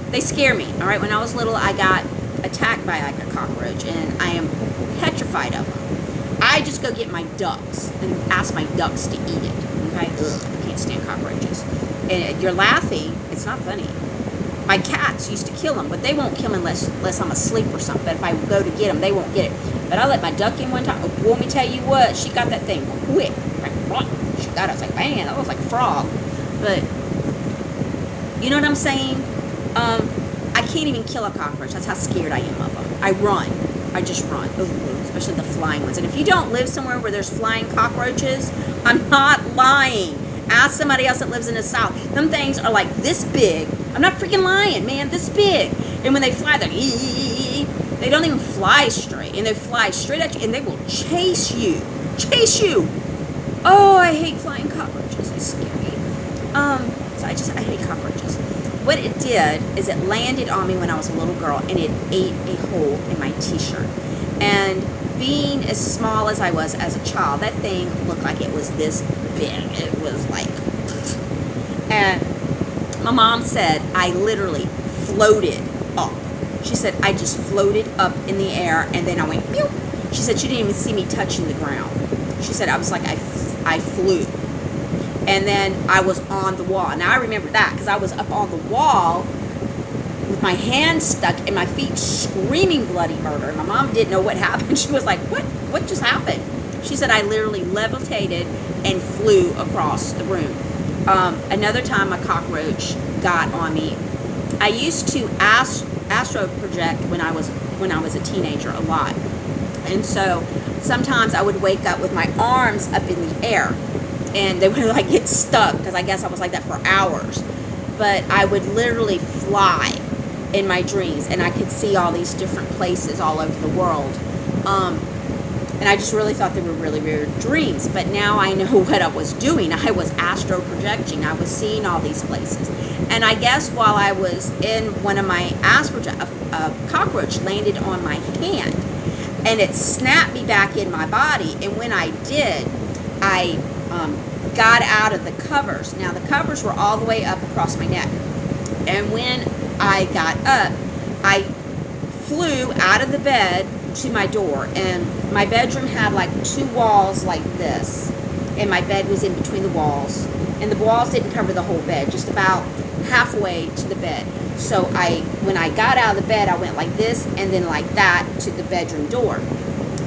They scare me, all right? When I was little, I got attacked by like a cockroach and I am petrified of them. I just go get my ducks and ask my ducks to eat it. Okay? Ugh, I can't stand cockroaches. And you're laughing. It's not funny. My cats used to kill them, but they won't kill them unless I'm asleep or something. But if I go to get them, they won't get it. But I let my duck in one time. Oh, let me tell you what, she got that thing quick. Like, she got it. I was like, man, that was like a frog. But you know what I'm saying? I can't even kill a cockroach. That's how scared I am of them. I run. I just run. Ooh, especially the flying ones. And if you don't live somewhere where there's flying cockroaches, I'm not lying. Ask somebody else that lives in the South. Them things are like this big. I'm not freaking lying, man. This big. And when they fly, they don't even fly straight. And they fly straight at you, and they will chase you. Chase you. Oh, I hate flying cockroaches. They scare me. So I hate cockroaches. What it did is it landed on me when I was a little girl, and it ate a hole in my t-shirt. And being as small as I was as a child, that thing looked like it was this big. It was like, and my mom said I literally floated up. She said I just floated up in the air, and then I went pew. She said she didn't even see me touching the ground. She said I was like I flew. And then I was on the wall. Now I remember that because I was up on the wall with my hands stuck and my feet screaming bloody murder. And my mom didn't know what happened. She was like, what just happened? She said I literally levitated and flew across the room. Another time a cockroach got on me. I used to astro project when I was a teenager a lot. And so sometimes I would wake up with my arms up in the air. And they would like get stuck because I guess I was like that for hours. But I would literally fly in my dreams, and I could see all these different places all over the world. And I just really thought they were really weird dreams. But now I know what I was doing. I was astro projecting. I was seeing all these places. And I guess while I was in one of my astro projects, a cockroach landed on my hand, and it snapped me back in my body. And when I did, I got out of the covers. Now the covers were all the way up across my neck. And when I got up, I flew out of the bed to my door. And my bedroom had like two walls like this. And my bed was in between the walls. And the walls didn't cover the whole bed, just about halfway to the bed. So when I got out of the bed, I went like this and then like that to the bedroom door.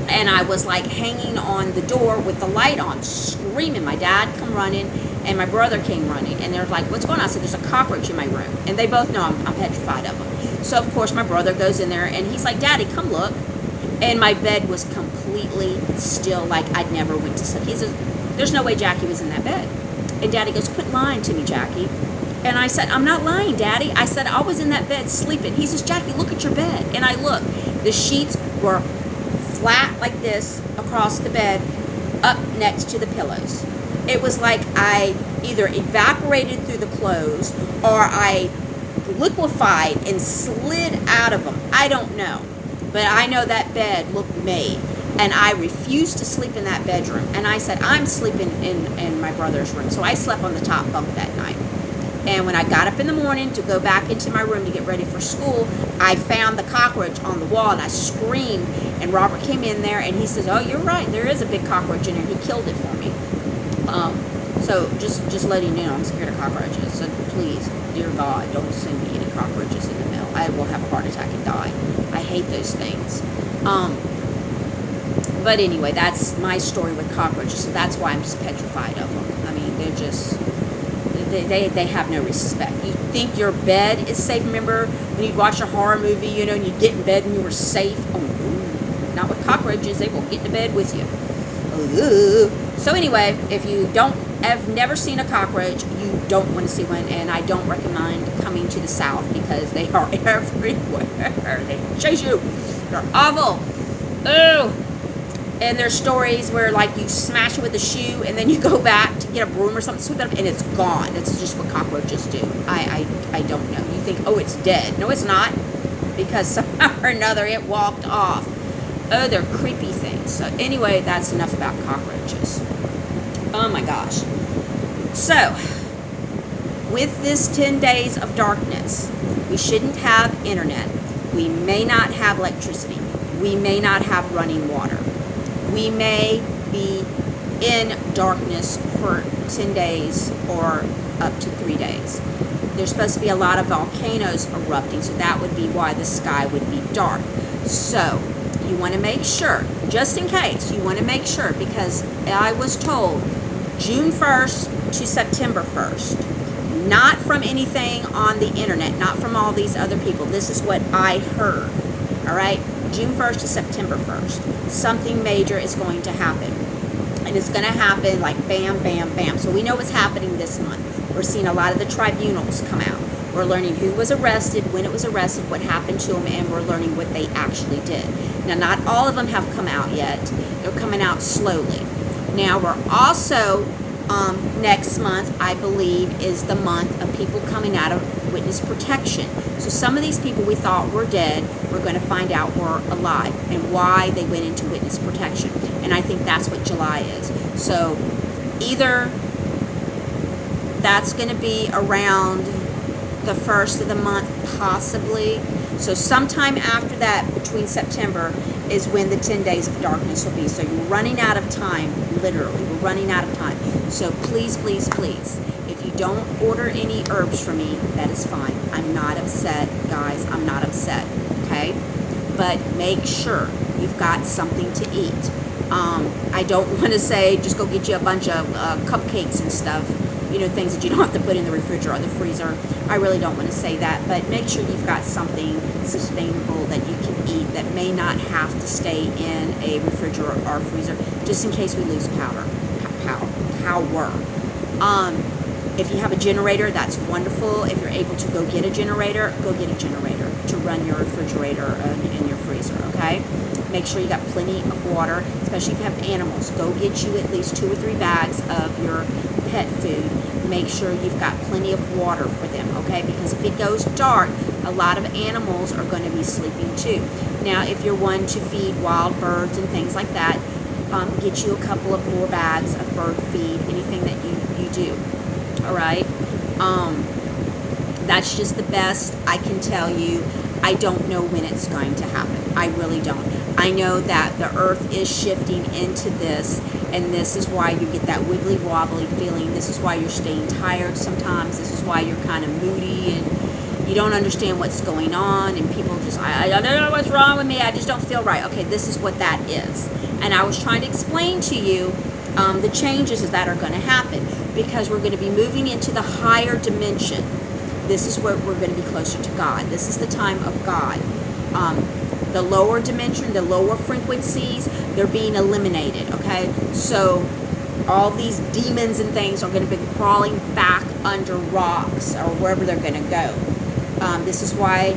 And I was like hanging on the door with the light on, screaming. My dad come running, and my brother came running, and they're like, "What's going on?" I said, "There's a cockroach in my room," and they both know I'm petrified of them. So of course my brother goes in there, and he's like, "Daddy, come look." And my bed was completely still, like I'd never went to sleep. He says, "There's no way Jackie was in that bed." And Daddy goes, "Quit lying to me, Jackie." And I said, "I'm not lying, Daddy. I said I was in that bed sleeping." He says, "Jackie, look at your bed." And I looked. The sheets were flat like this across the bed, up next to the pillows. It was like I either evaporated through the clothes or I liquefied and slid out of them. I don't know. But I know that bed looked made. And I refused to sleep in that bedroom. And I said, I'm sleeping in my brother's room. So I slept on the top bunk that night. And when I got up in the morning to go back into my room to get ready for school, I found the cockroach on the wall, and I screamed. And Robert came in there, and he says, "Oh, you're right. There is a big cockroach in there. He killed it for me." So just letting you know, I'm scared of cockroaches. So please, dear God, don't send me any cockroaches in the mail. I will have a heart attack and die. I hate those things. But anyway, that's my story with cockroaches. So that's why I'm just petrified of them. I mean, they're just... They have no respect. You think your bed is safe. Remember when you'd watch a horror movie, you know, and you'd get in bed and you were safe? Oh, not with cockroaches. They will get to bed with you. So anyway, if you have never seen a cockroach, you don't want to see one, and I don't recommend coming to the South because they are everywhere. They chase you. They're awful. Ooh. And there's stories where, like, you smash it with a shoe and then you go back to get a broom or something, sweep it up, and it's gone. That's just what cockroaches do. I don't know. You think, oh, it's dead. No, it's not. Because somehow or another it walked off. Oh, they're creepy things. So anyway, that's enough about cockroaches. Oh, my gosh. So, with this 10 days of darkness, we shouldn't have internet. We may not have electricity. We may not have running water. We may be in darkness for 10 days or up to 3 days. There's supposed to be a lot of volcanoes erupting, so that would be why the sky would be dark. So, you want to make sure, just in case, you want to make sure, because I was told June 1st to September 1st. Not from anything on the internet, not from all these other people. This is what I heard, all right? June 1st to September 1st. Something major is going to happen. And it's going to happen like bam, bam, bam. So we know what's happening this month. We're seeing a lot of the tribunals come out. We're learning who was arrested, when it was arrested, what happened to them, and we're learning what they actually did. Now, not all of them have come out yet. They're coming out slowly. Now, we're also, next month, I believe, is the month of people coming out of witness protection. So some of these people we thought were dead, we're going to find out were alive and why they went into witness protection. And I think that's what July is. So either that's going to be around the first of the month, possibly. So sometime after that, between September, is when the 10 days of darkness will be. So you're running out of time, literally. We're running out of time. So please, please, please, if you don't order any herbs from me, that is fine. I'm not upset, guys. I'm not upset, okay? But make sure you've got something to eat. I don't want to say just go get you a bunch of cupcakes and stuff, you know, things that you don't have to put in the refrigerator or the freezer. I really don't want to say that, but make sure you've got something sustainable that you can eat that may not have to stay in a refrigerator or freezer, just in case we lose power. If you have a generator, that's wonderful. If you're able to go get a generator, go get a generator to run your refrigerator and your freezer, okay? Make sure you got plenty of water, especially if you have animals. Go get you at least 2 or 3 bags of your pet food. Make sure you've got plenty of water for them, okay? Because if it goes dark, a lot of animals are going to be sleeping too. Now, if you're one to feed wild birds and things like that, get you a couple of more bags of bird feed, anything that you do, all right? That's just the best I can tell you. I don't know when it's going to happen. I really don't. I know that the earth is shifting into this, and this is why you get that wiggly wobbly feeling. This is why you're staying tired sometimes. This is why you're kind of moody you don't understand what's going on, and people just, I don't know what's wrong with me, I just don't feel right. Okay, this is what that is. And I was trying to explain to you the changes that are going to happen, because we're going to be moving into the higher dimension. This is where we're going to be closer to God. This is the time of God. The lower dimension, the lower frequencies, they're being eliminated, okay? So all these demons and things are going to be crawling back under rocks or wherever they're going to go. This is why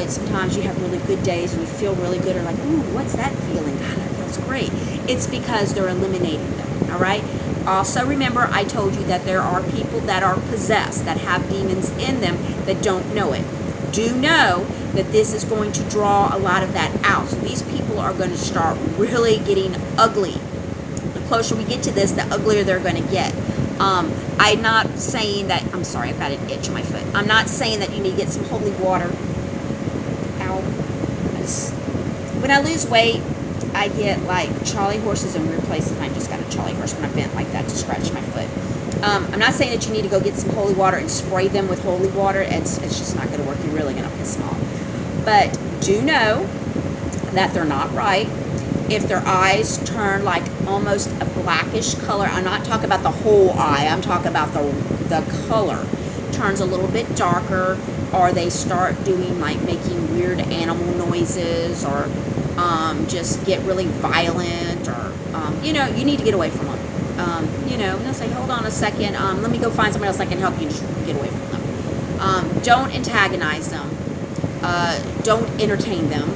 sometimes you have really good days and you feel really good, or like, ooh, what's that feeling? God, that feels great. It's because they're eliminating them, all right? Also, remember, I told you that there are people that are possessed, that have demons in them, that don't know it. Do know that this is going to draw a lot of that out. So these people are going to start really getting ugly. The closer we get to this, the uglier they're going to get. I'm not saying that, I'm sorry, I've got an itch on my foot. I'm not saying that you need to get some holy water. Ow. When I lose weight, I get like Charlie horses in weird places, and I just got a Charlie horse when I bent like that to scratch my foot. I'm not saying that you need to go get some holy water and spray them with holy water. It's just not going to work. You're really going to piss them off. But do know that they're not right. If their eyes turn like almost a blackish color, I'm not talking about the whole eye, I'm talking about the color, turns a little bit darker, or they start doing like making weird animal noises, or just get really violent, or you know, you need to get away from them. You know, and they'll say, hold on a second, let me go find someone else that can help you, just get away from them. Don't antagonize them. Don't entertain them.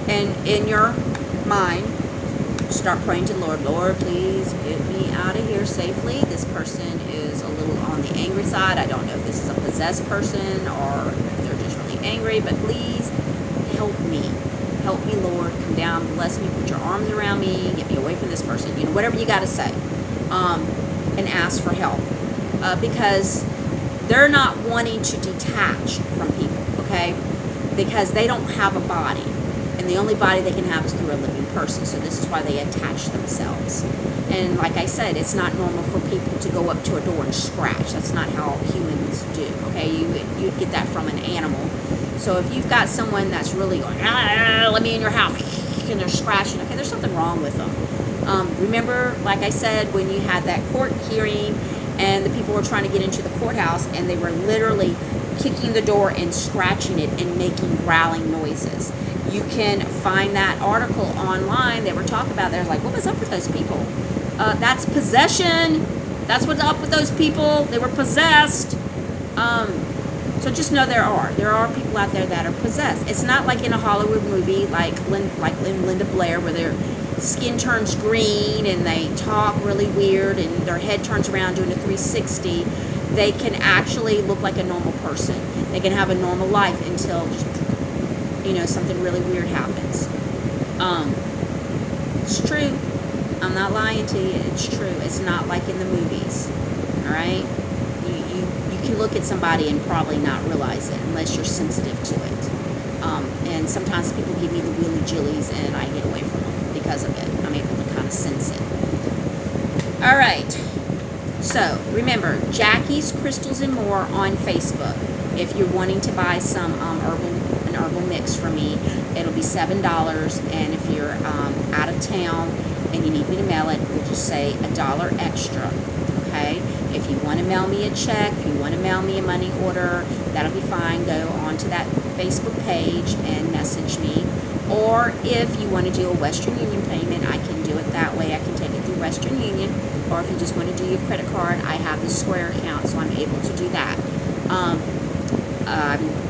And in your mind, start praying to the Lord. Lord, please get me out of here safely. This person is a little on the angry side. I don't know if this is a possessed person or if they're just really angry, but please help me. Help me, Lord. Come down, bless me, put your arms around me, get me away from this person. You know, whatever you got to say. And ask for help. Because they're not wanting to detach from people, okay? Because they don't have a body. And the only body they can have is through a living person. So this is why they attach themselves. And like I said, it's not normal for people to go up to a door and scratch. That's not how humans do, okay? You'd get that from an animal. So if you've got someone that's really going, let me in your house, and they're scratching, okay, there's something wrong with them. Remember, like I said, when you had that court hearing and the people were trying to get into the courthouse and they were literally kicking the door and scratching it and making growling noises. You can find that article online. They were talking about, they're like, what was up with those people? That's possession. That's what's up with those people. They were possessed. So just know there are people out there that are possessed. It's not like in a Hollywood movie like Linda Blair, where their skin turns green and they talk really weird and their head turns around doing a 360. They can actually look like a normal person. They can have a normal life until, you know, something really weird happens. It's true. I'm not lying to you. It's true. It's not like in the movies. All right? You can look at somebody and probably not realize it unless you're sensitive to it. And sometimes people give me the willy-jillies and I get away from them because of it. I'm able to kind of sense it. All right. So, remember, Jackie's Crystals and More on Facebook. If you're wanting to buy some an herbal mix from me, it'll be $7. And if you're out of town and you need me to mail it, we'll just say $1 extra. Okay? If you want to mail me a check, if you want to mail me a money order, that'll be fine. Go onto that Facebook page and message me. Or if you want to do a Western Union payment, I can do it that way. I can take it through Western Union. Or if you just want to do your credit card, I have the Square account, so I'm able to do that.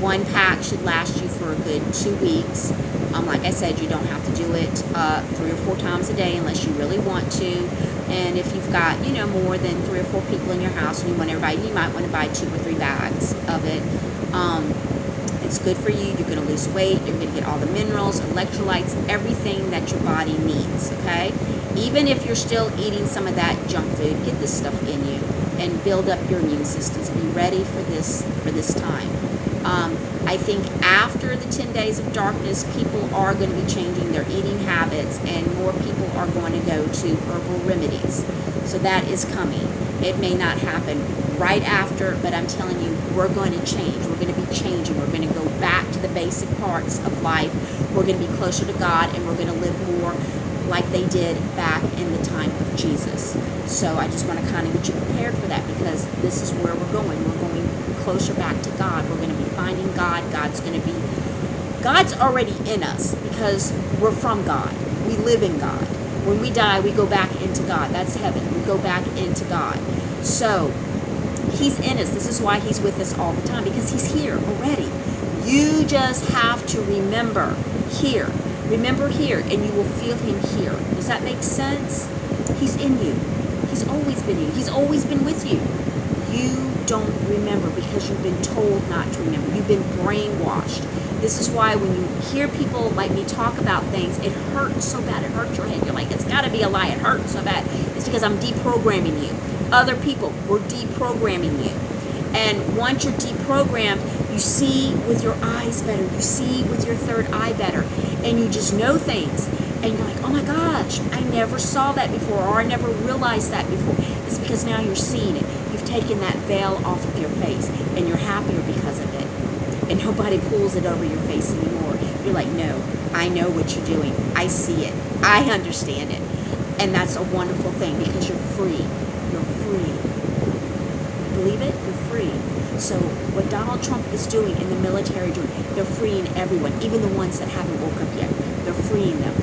One pack should last you for a good 2 weeks. Like I said, you don't have to do it 3 or 4 times a day unless you really want to. And if you've got, you know, more than 3 or 4 people in your house and you want everybody, you might want to buy 2 or 3 bags of it. It's good for you. You're going to lose weight. You're going to get all the minerals, electrolytes, everything that your body needs, okay? Even if you're still eating some of that junk food, get this stuff in you and build up your immune systems. Be ready for this time. I think after the 10 days of darkness, people are going to be changing their eating habits and more people are going to go to herbal remedies. So that is coming. It may not happen right after, but I'm telling you, we're going to change. We're going to be changing. We're going to go back to the basic parts of life. We're going to be closer to God, and we're going to live more like they did back in the time of Jesus. So I just want to kind of get you prepared for that, because this is where we're going. We're going closer back to God. We're going to be finding God. God's already in us because we're from God. We live in God. When we die, we go back into God. That's heaven. We go back into God. So he's in us. This is why he's with us all the time, because he's here already. You just have to remember here. Remember here, and you will feel him here. Does that make sense? He's in you. He's always been in you. He's always been with you. You don't remember because you've been told not to remember. You've been brainwashed. This is why when you hear people like me talk about things, it hurts so bad. It hurts your head. You're like, it's got to be a lie. It hurts so bad. It's because I'm deprogramming you. Other people were deprogramming you. And once you're deprogrammed, you see with your eyes better. You see with your third eye better. And you just know things. And you're like, oh my gosh, I never saw that before, or I never realized that before. It's because now you're seeing it. You've taken that veil off of your face, and you're happier because of it. And nobody pulls it over your face anymore. You're like, no, I know what you're doing. I see it. I understand it. And that's a wonderful thing, because you're free. You're free. Believe it? You're free. So what Donald Trump is doing and the military doing, they're freeing everyone, even the ones that haven't woke up yet. They're freeing them.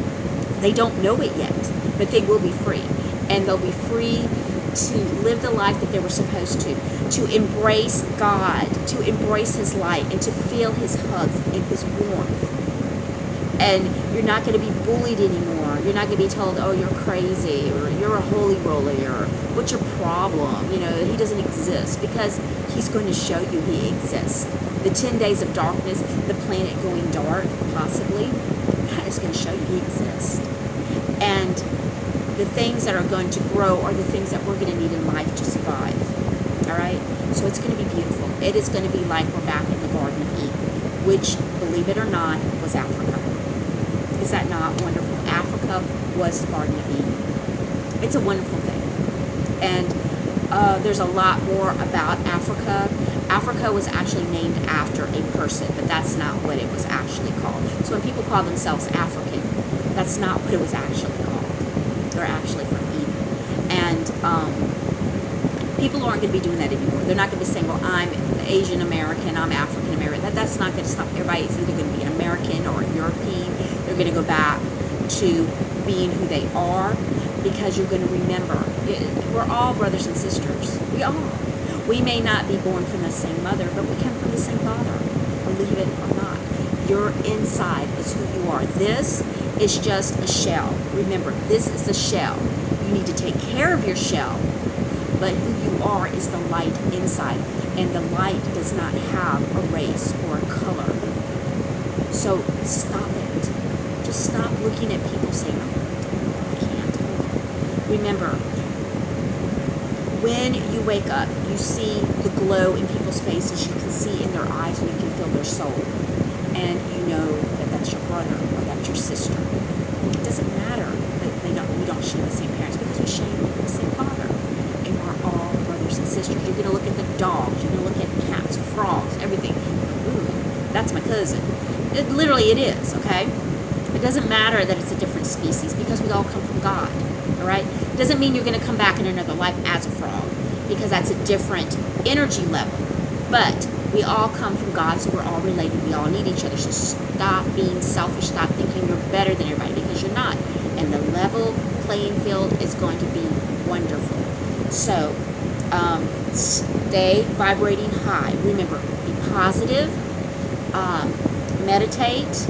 They don't know it yet, but they will be free. And they'll be free to live the life that they were supposed to embrace God, to embrace his light, and to feel his hugs and his warmth. And you're not going to be bullied anymore. You're not going to be told, oh, you're crazy, or you're a holy roller, or what's your problem? You know, he doesn't exist, because he's going to show you he exists. The 10 days of darkness, the planet going dark, possibly, that is going to show you he exists. And the things that are going to grow are the things that we're going to need in life to survive. All right? So it's going to be beautiful. It is going to be like we're back in the Garden of Eden, which, believe it or not, was Africa. Is that not wonderful? Africa was the Garden of Eden. It's a wonderful thing. And there's a lot more about Africa. Africa was actually named after a person, but that's not what it was actually called. So when people call themselves African, that's not what it was actually called. They're actually from Eden. And people aren't going to be doing that anymore. They're not going to be saying, well, I'm Asian American, I'm African American. That's not going to stop everybody. It's either going to be an American or a European. They're going to go back to being who they are, because you're going to remember, we're all brothers and sisters. We are. We may not be born from the same mother, but we come from the same father, believe it or not. Your inside is who you are. This is just a shell. Remember, this is a shell. You need to take care of your shell, but who you are is the light inside, and the light does not have a race or a color. So stop it. Just stop looking at people saying, oh, I can't. Remember, when you wake up, you see the glow in people's faces. You can see in their eyes, and you can feel their soul. And you know that that's your brother or that's your sister. It doesn't matter that we don't share the same parents, because we share the same father. And we're all brothers and sisters. You're going to look at the dogs. You're going to look at cats, frogs, everything. Ooh, that's my cousin. Literally, it is, okay? It doesn't matter that it's a different species, because we all come from God. All right? Doesn't mean you're going to come back in another life as a frog, because that's a different energy level. But we all come from God, so we're all related. We all need each other. So stop being selfish. Stop thinking you're better than everybody, because you're not. And the level playing field is going to be wonderful. So stay vibrating high. Remember, be positive. Meditate.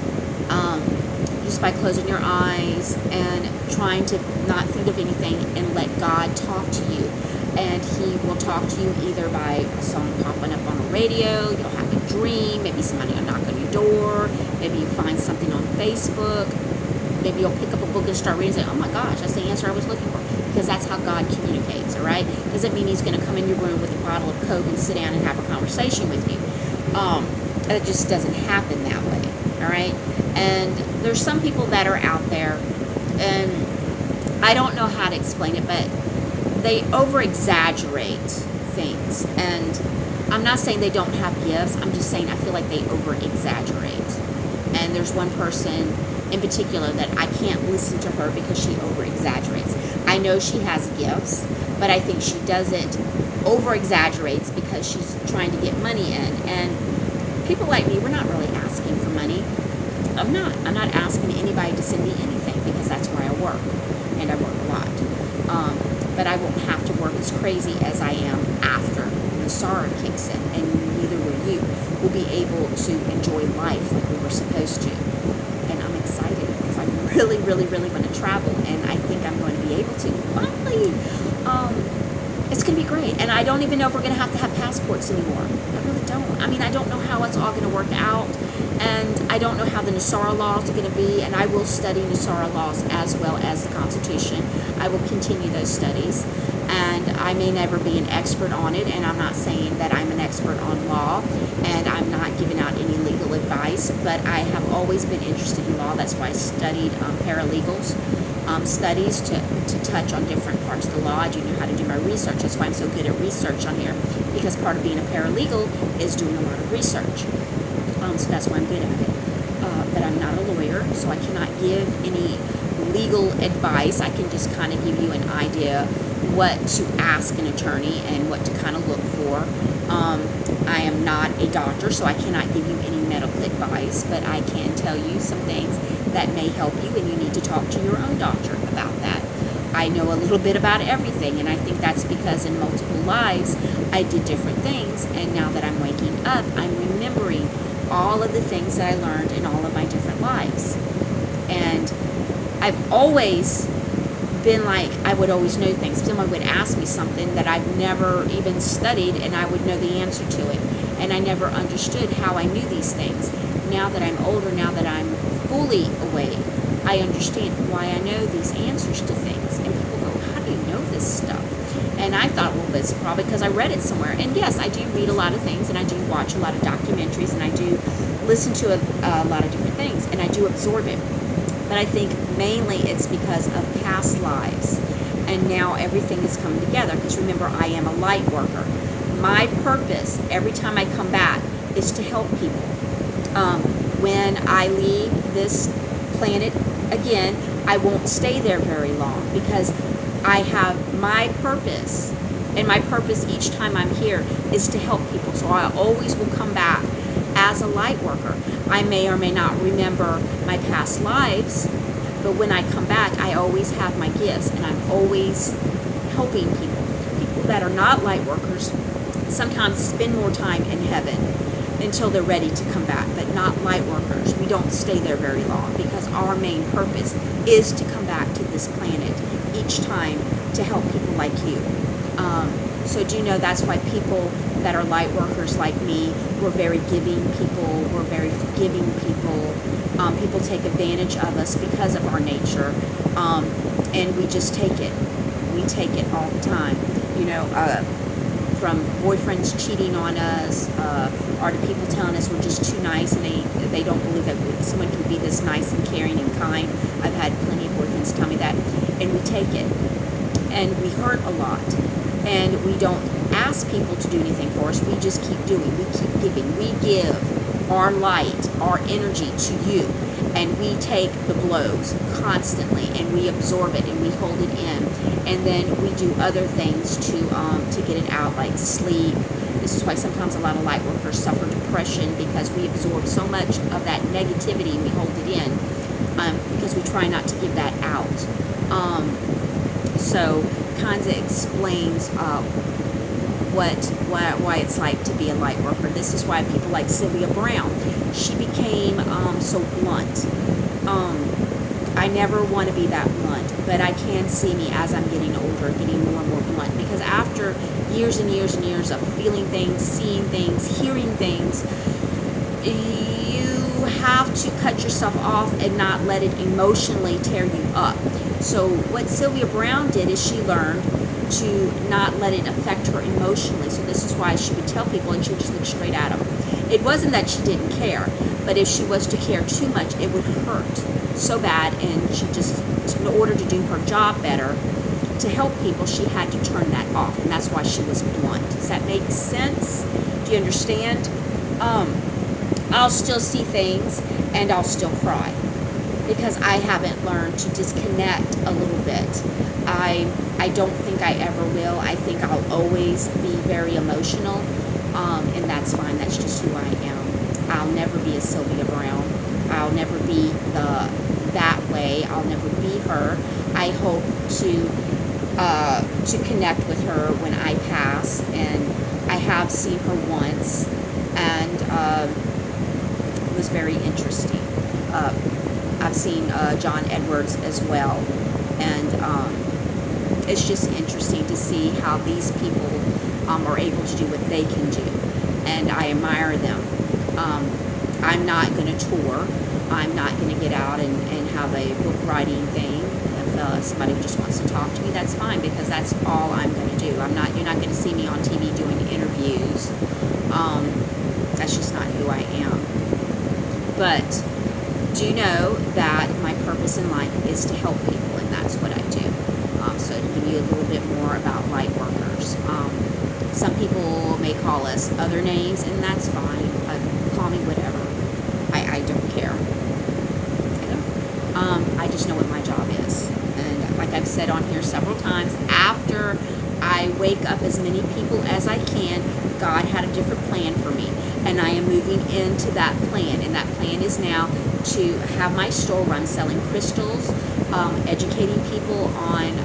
Just by closing your eyes and trying to not think of anything, and let God talk to you. And he will talk to you either by a song popping up on the radio, you'll have a dream, maybe somebody will knock on your door, maybe you find something on Facebook, maybe you'll pick up a book and start reading and say, oh my gosh, that's the answer I was looking for. Because that's how God communicates, all right? Doesn't mean he's going to come in your room with a bottle of Coke and sit down and have a conversation with you. It just doesn't happen that way, all right? And there's some people that are out there, and I don't know how to explain it, but they over exaggerate things. And I'm not saying they don't have gifts, I'm just saying I feel like they over exaggerate. And there's one person in particular that I can't listen to her because she over exaggerates. I know she has gifts, but I think she does it over exaggerates because she's trying to get money in. And people like me, we're not really asking for money. I'm not asking anybody to send me anything because that's where I work, and I work a lot. But I won't have to work as crazy as I am after NESARA kicks in, and neither will you. We'll be able to enjoy life like we were supposed to. And I'm excited because I really, really, really want to travel, and I think I'm going to be able to. Finally, it's going to be great. And I don't even know if we're going to have passports anymore. I really don't. I mean, I don't know how it's all going to work out, and I don't know how the NESARA laws are going to be, and I will study NESARA laws as well as the Constitution. I will continue those studies, and I may never be an expert on it, and I'm not saying that I'm an expert on law, and I'm not giving out any legal advice, but I have always been interested in law. That's why I studied paralegals studies to touch on different parts of the law. I do know how to do my research. That's why I'm so good at research on here, because part of being a paralegal is doing a lot of research. So that's why I'm good at it. But I'm not a lawyer, so I cannot give any legal advice. I can just kind of give you an idea what to ask an attorney and what to kind of look for. I am not a doctor, so I cannot give you any medical advice, but I can tell you some things that may help you, and you need to talk to your own doctor about that. I know a little bit about everything, and I think that's because in multiple lives I did different things, and now that I'm waking up, I'm remembering all of the things that I learned in all of my different lives. And I've always been like, I would always know things. Someone would ask me something that I've never even studied, and I would know the answer to it. And I never understood how I knew these things. Now that I'm older, now that I'm fully awake, I understand why I know these answers to things. And people go, how do you know this stuff? And I thought, well, it's probably because I read it somewhere. And yes, I do read a lot of things, and I do watch a lot of documentaries, and I do listen to a lot of different things, and I do absorb it. But I think mainly it's because of past lives. And now everything is coming together. Because remember, I am a light worker. My purpose every time I come back is to help people. When I leave this planet again, I won't stay there very long because I have my purpose. And my purpose each time I'm here is to help people. So I always will come back as a light worker. I may or may not remember my past lives, but when I come back, I always have my gifts, and I'm always helping people. People that are not light workers sometimes spend more time in heaven until they're ready to come back, but not light workers. We don't stay there very long because our main purpose is to come back to this planet each time to help people like you. So do you know that's why people that are light workers like me, we're very giving people, we're very forgiving people. People take advantage of us because of our nature, and we just take it. We take it all the time. You know, from boyfriends cheating on us, or to people telling us we're just too nice, and they don't believe that someone can be this nice and caring and kind. I've had plenty of boyfriends tell me that, and we take it, and we hurt a lot. And we don't ask people to do anything for us. We just keep doing. We keep giving. We give our light, our energy to you. And we take the blows constantly, and we absorb it, and we hold it in. And then we do other things to get it out, like sleep. This is why sometimes a lot of light workers suffer depression, because we absorb so much of that negativity and we hold it in, because we try not to give that out. So kind of explains why it's like to be a light worker. This is why people like Sylvia Brown, she became so blunt. I never want to be that blunt, but I can see me as I'm getting older, getting more and more blunt, because after years and years and years of feeling things, seeing things, hearing things, you have to cut yourself off and not let it emotionally tear you up. So what Sylvia Brown did is she learned to not let it affect her emotionally. So this is why she would tell people, and she would just look straight at them. It wasn't that she didn't care, but if she was to care too much, it would hurt so bad, and she just, in order to do her job better, to help people, she had to turn that off, and that's why she was blunt. Does that make sense? Do you understand? I'll still see things, and I'll still cry, because I haven't learned to disconnect a little bit. I don't think I ever will. I think I'll always be very emotional, and that's fine. That's just who I am. I'll never be a Sylvia Brown. I'll never be that way. I'll never be her. I hope to connect with her when I pass, and I have seen her once, and it was very interesting. I've seen John Edwards as well, and it's just interesting to see how these people are able to do what they can do, and I admire them. I'm not going to tour. I'm not going to get out and have a book writing thing. If somebody just wants to talk to me, that's fine, because that's all I'm going to do. You're not going to see me on TV doing interviews. That's just not who I am. But do know that my purpose in life is to help people, and that's what I do. So to give you a little bit more about light workers. Some people may call us other names, and that's fine. Call me whatever. I don't care. I just know what my job is. And like I've said on here several times, after I wake up as many people as I can, God had a different plan for me. And I am moving into that plan. And that plan is now to have my store run selling crystals, educating people on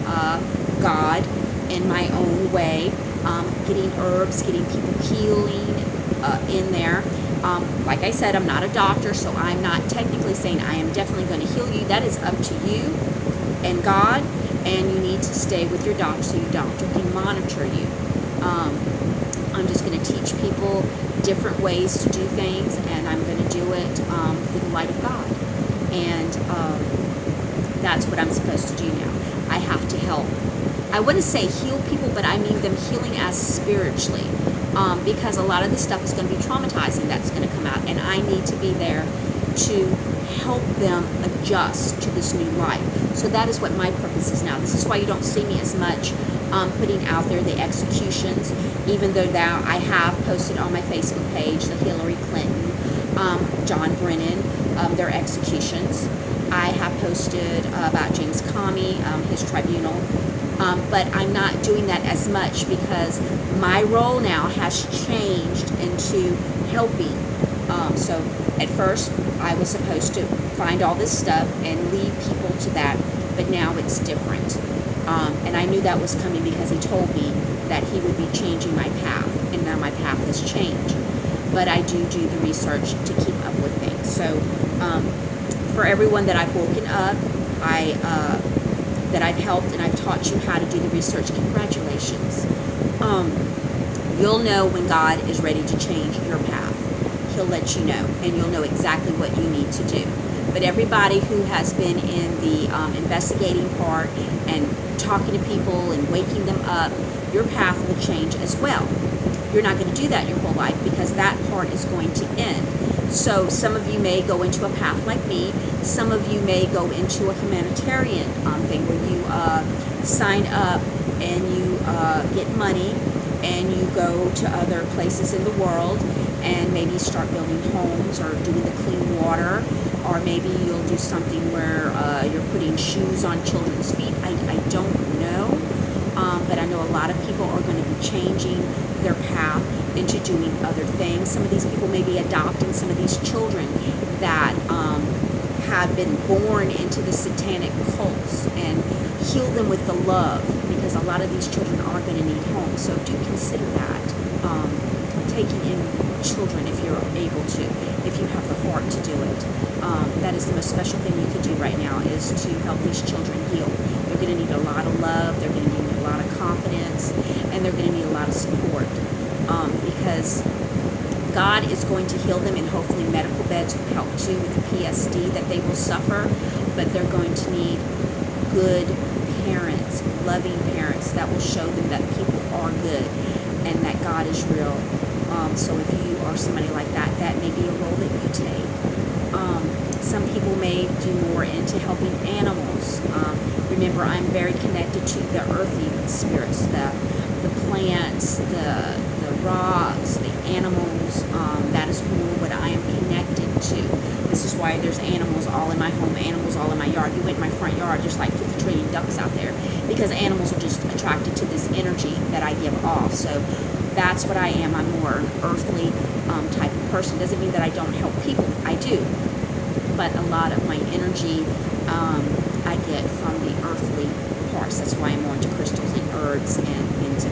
God in my own way, getting herbs, getting people healing in there. Like I said, I'm not a doctor, so I'm not technically saying I am definitely going to heal you. That is up to you and God, and you need to stay with your doctor so your doctor can monitor you. I'm just going to teach people different ways to do things, and I'm going to do it through the light of God. And that's what I'm supposed to do now. I have to help. I wouldn't say heal people, but I mean them healing as spiritually. Because a lot of this stuff is going to be traumatizing that's going to come out, and I need to be there to help them adjust to this new life. So that is what my purpose is now. This is why you don't see me as much putting out there the executions, even though now I have posted on my Facebook page the Hillary Clinton, John Brennan, their executions. I have posted about James Comey, his tribunal. But I'm not doing that as much because my role now has changed into helping. So at first I was supposed to find all this stuff and lead people to that, but now it's different. And I knew that was coming because he told me that he would be changing my path, and now my path has changed. But I do the research to keep up with things. So for everyone that I've woken up, that I've helped and I've taught you how to do the research, congratulations. You'll know when God is ready to change your path. He'll let you know, and you'll know exactly what you need to do. But everybody who has been in the investigating part and talking to people and waking them up, your path will change as well. You're not going to do that your whole life because that part is going to end. So some of you may go into a path like me. Some of you may go into a humanitarian thing where you sign up and you get money and you go to other places in the world and maybe start building homes or doing the clean water, or maybe you'll do something where you're putting shoes on children's feet. I don't know, but I know a lot of people are going to be changing their path into doing other things. Some of these people may be adopting some of these children that have been born into the satanic cults and heal them with the love, because a lot of these children are going to need homes. So do consider that. Taking in children if you're able to, if you have the heart to do it. That is the most special thing you can do right now, is to help these children heal. They're going to need a lot of love, they're going to need a lot of confidence, and they're going to need a lot of support, because God is going to heal them, and hopefully medical beds will help too with the PSD that they will suffer, but they're going to need good parents, loving parents that will show them that people are good and that God is real. So if you are somebody like that, that may be a role that you take. Some people may do more into helping animals. Remember, I'm very connected to the earthy spirits, the plants, the rocks, the animals. That is more what I am connected to. This is why there's animals all in my home, animals all in my yard. You went in my front yard, there's like 50 trillion ducks out there, because animals are just attracted to this energy that I give off. So that's what I am. I'm more an earthly type of person. Doesn't mean that I don't help people. I do. But a lot of my energy I get from the earthly parts. That's why I'm more into crystals and herbs and into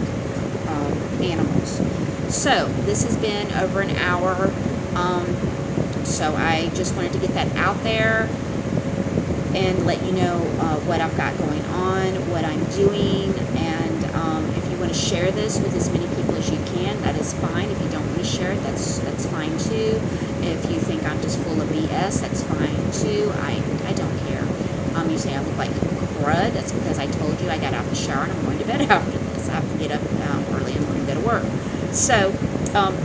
animals. So this has been over an hour. So I just wanted to get that out there and let you know what I've got going on, what I'm doing, and if you want to share this with as many people as you can, that is fine. If you don't want to share it, that's fine too. If you think I'm just full of BS, that's fine too. I don't care. You say I look like crud, that's because I told you I got out the shower and I'm going to bed after this. I have to get up early in the morning to go to work. So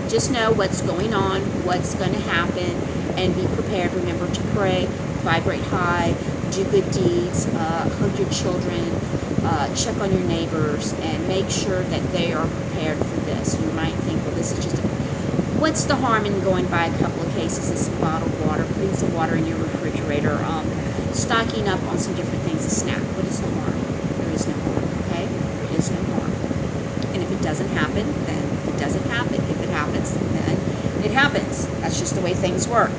just know what's going on, what's going to happen, and be prepared. Remember to pray, vibrate high, do good deeds, hug your children, check on your neighbors, and make sure that they are prepared for this. You might think, well, this is just what's the harm in going by a couple of cases of some bottled water, putting some water in your refrigerator, stocking up on some different things to snack? What is the harm? There is no harm, okay? There is no harm. And if it doesn't happen, then it doesn't happen. If it happens, then it happens. That's just the way things work.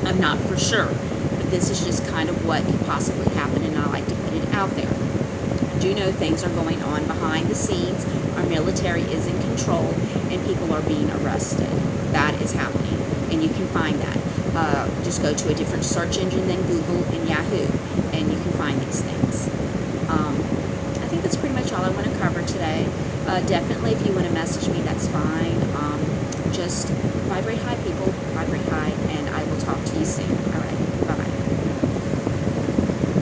I'm not for sure, but this is just kind of what could possibly happen, and I like to put it out there. I do know things are going on behind the scenes. Our military is in control, and people are being arrested. That is happening, and you can find that. Just go to a different search engine than Google and Yahoo, and you can find these things. I think that's pretty much all I want to cover today. Definitely, if you want to message me, that's fine. Just vibrate high, people. Vibrate high, and I will talk to you soon. All right.